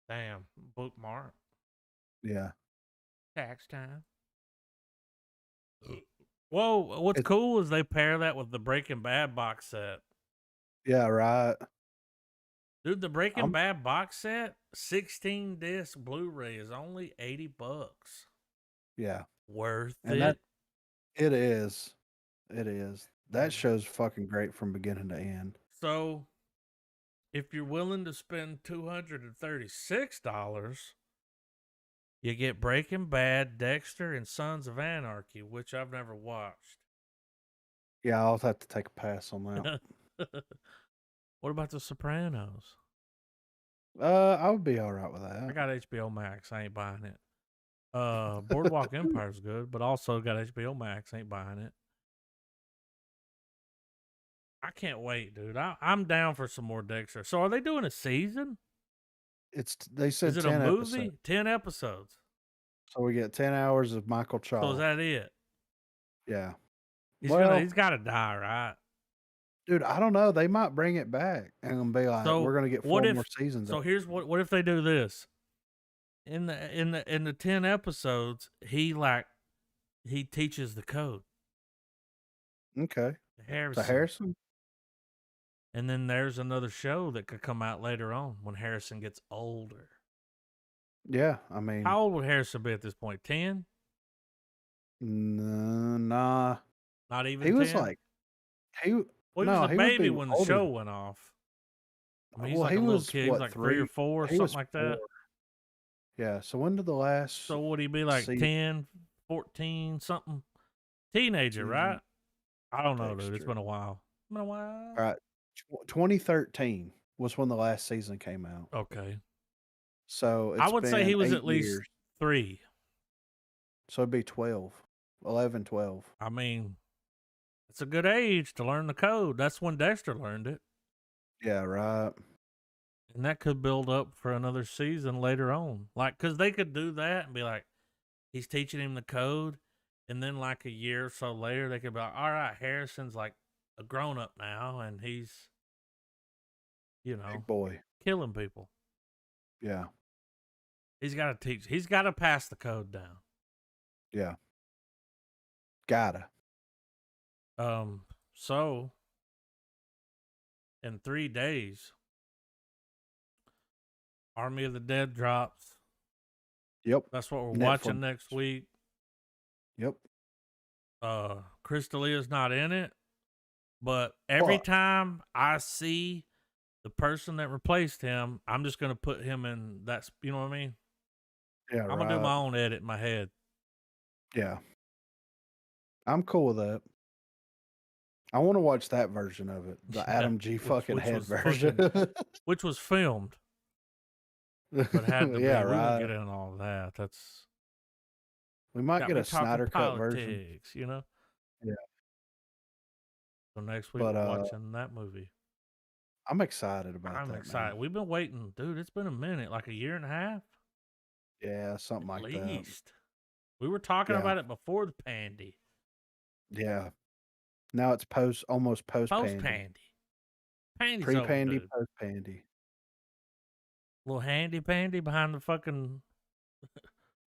Damn, bookmark. Yeah. Tax time. Whoa, what's cool is they pair that with the Breaking Bad box set. Yeah, right. Dude, the Breaking Bad box set, 16 disc Blu-ray is only $80. Yeah. Worth And it. It is. It is. That show's fucking great from beginning to end. So, if you're willing to spend $236, you get Breaking Bad, Dexter, and Sons of Anarchy, which I've never watched. Yeah, I'll have to take a pass on that. What about The Sopranos? I would be all right with that. I got HBO Max. I ain't buying it. Boardwalk Empire's good, but also got HBO Max. Ain't buying it. I can't wait, dude. I'm down for some more Dexter. So, are they doing a season? They said is it 10 a movie? episodes. 10 episodes. So we get 10 hours of Michael Chaw. So is that it? Yeah. He's got to die, right? Dude, I don't know. They might bring it back and be like, we're gonna get 4 more seasons. So here's what if they do this? In the 10 episodes, he teaches the code. Okay. Harrison. Harrison? And then there's another show that could come out later on when Harrison gets older. Yeah, I mean, how old would Harrison be at this point? 10? Nah. Not even. He 10? was like he was a baby when the show went off. I mean, he's like a little kid. He was like 3 or 4 or something like that. Yeah. So when did the last? So would he be like 10, 14, something? Teenager, right? I don't know, dude. It's been a while. All right. 2013 was when the last season came out. Okay. So I would say he was at years. least 3. So it'd be 12, 11, 12. I mean, it's a good age to learn the code. That's when Dexter learned it. Yeah, right. And that could build up for another season later on. Like, because they could do that and be like, he's teaching him the code. And then like a year or so later, they could be like, all right, Harrison's like a grown-up now. And he's, big boy, killing people. Yeah. He's got to teach. He's got to pass the code down. Yeah. Gotta. So in 3 days, Army of the Dead drops. Yep. That's what we're watching next week. Yep. Chris D'Elia's not in it, But every time I see the person that replaced him, I'm just gonna put him in that. You know what I mean? Yeah, I'm gonna do my own edit in my head. Yeah, I'm cool with that. I want to watch that version of it, the Adam G. fucking head version, which was filmed, but had to yeah, be. right. We won't get into all that. We might get a Snyder cut version, you know. Yeah. So next week we're watching that movie. I'm excited about that. I'm excited. Man. We've been waiting, dude. It's been a minute, like a year and a half. Yeah, something like that. At least. We were talking about it before the pandy. Yeah. Now it's almost post pandy. Pandy's pre-pandy, over, post pandy. Little handy pandy behind the fucking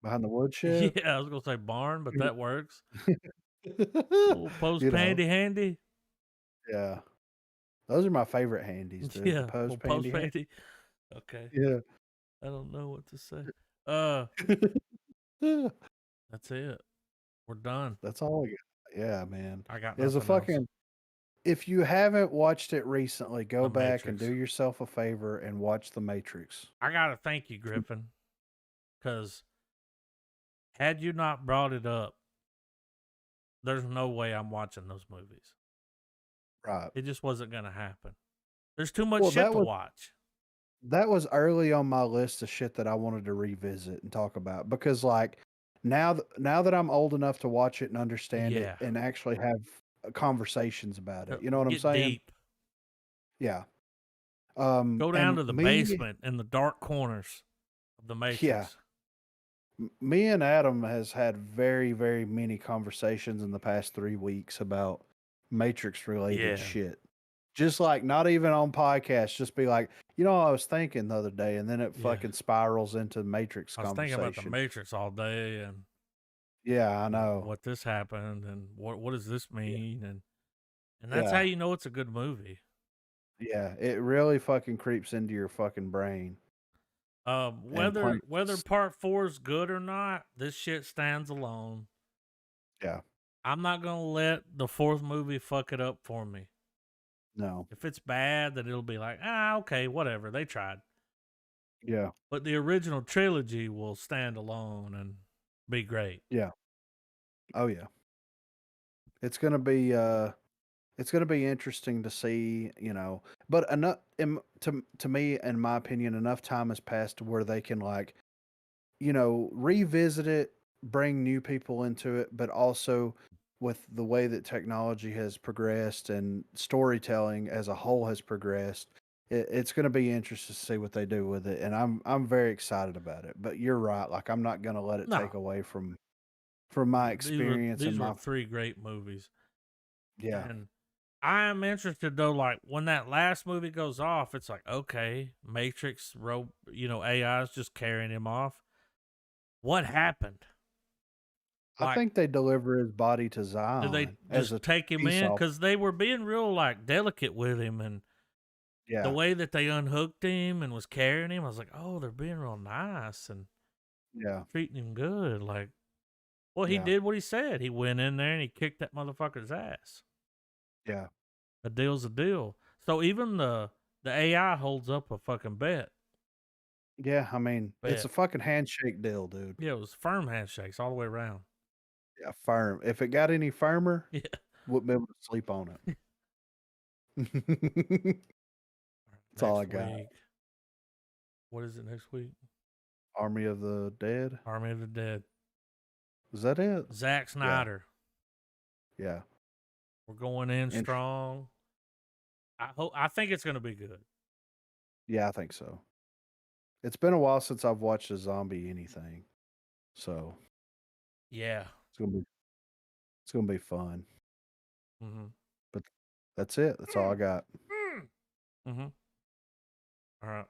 behind the woodshed. Yeah, I was gonna say barn, but that works. Little post pandy handy. Yeah. Those are my favorite handies, dude. Yeah, Post pandy. Okay. Yeah. I don't know what to say. That's it. We're done. That's all I got. Yeah, man. I got There's nothing else. If you haven't watched it recently, go back Matrix. and do yourself a favor and watch The Matrix. I gotta thank you, Griffin, because had you not brought it up, there's no way I'm watching those movies. Right. It just wasn't gonna happen. There's too much shit to watch. That was early on my list of shit that I wanted to revisit and talk about because, like, now that I'm old enough to watch it and understand it and actually have conversations about it, you know what I'm saying? Deep. Yeah. Go down to the basement in the dark corners of the Matrix. Yeah. Me and Adam has had very, very many conversations in the past 3 weeks about Matrix related shit. Just like not even on podcasts, just be like, I was thinking the other day, and then it fucking spirals into Matrix conversation. I was thinking about the Matrix all day, and yeah, I know what this happened, and what does this mean, and that's how you know it's a good movie. Yeah, it really fucking creeps into your fucking brain. Whether part 4 is good or not, this shit stands alone. Yeah, I'm not gonna let the 4th movie fuck it up for me. No. If it's bad, then it'll be like, okay, whatever. They tried. Yeah. But the original trilogy will stand alone and be great. Yeah. Oh yeah. It's gonna be interesting to see, But enough to me, in my opinion, enough time has passed to where they can revisit it, bring new people into it, but also with the way that technology has progressed and storytelling as a whole has progressed, it's going to be interesting to see what they do with it, and I'm very excited about it. But you're right, like I'm not going to let it take away from my experience. These were 3 great movies. Yeah, and I am interested though. Like when that last movie goes off, it's like okay, Matrix, AI is just carrying him off. What happened? I think they deliver his body to Zion. Did they just take him in? Because they were being real delicate with him, and the way that they unhooked him and was carrying him, I was like, oh, they're being real nice and treating him good. Like, well, he did what he said. He went in there and he kicked that motherfucker's ass. Yeah, a deal's a deal. So even the AI holds up a fucking bet. Yeah, I mean, it's a fucking handshake deal, dude. Yeah, it was firm handshakes all the way around. Yeah, firm. If it got any firmer, wouldn't be able to sleep on it. That's all I got. What is it next week? Army of the Dead. Army of the Dead. Is that it? Zack Snyder. Yeah. We're going in strong. I think it's going to be good. Yeah, I think so. It's been a while since I've watched a zombie anything. So, yeah. It's gonna be fun. Mm-hmm. But that's it. That's all I got. Mm-hmm. All right.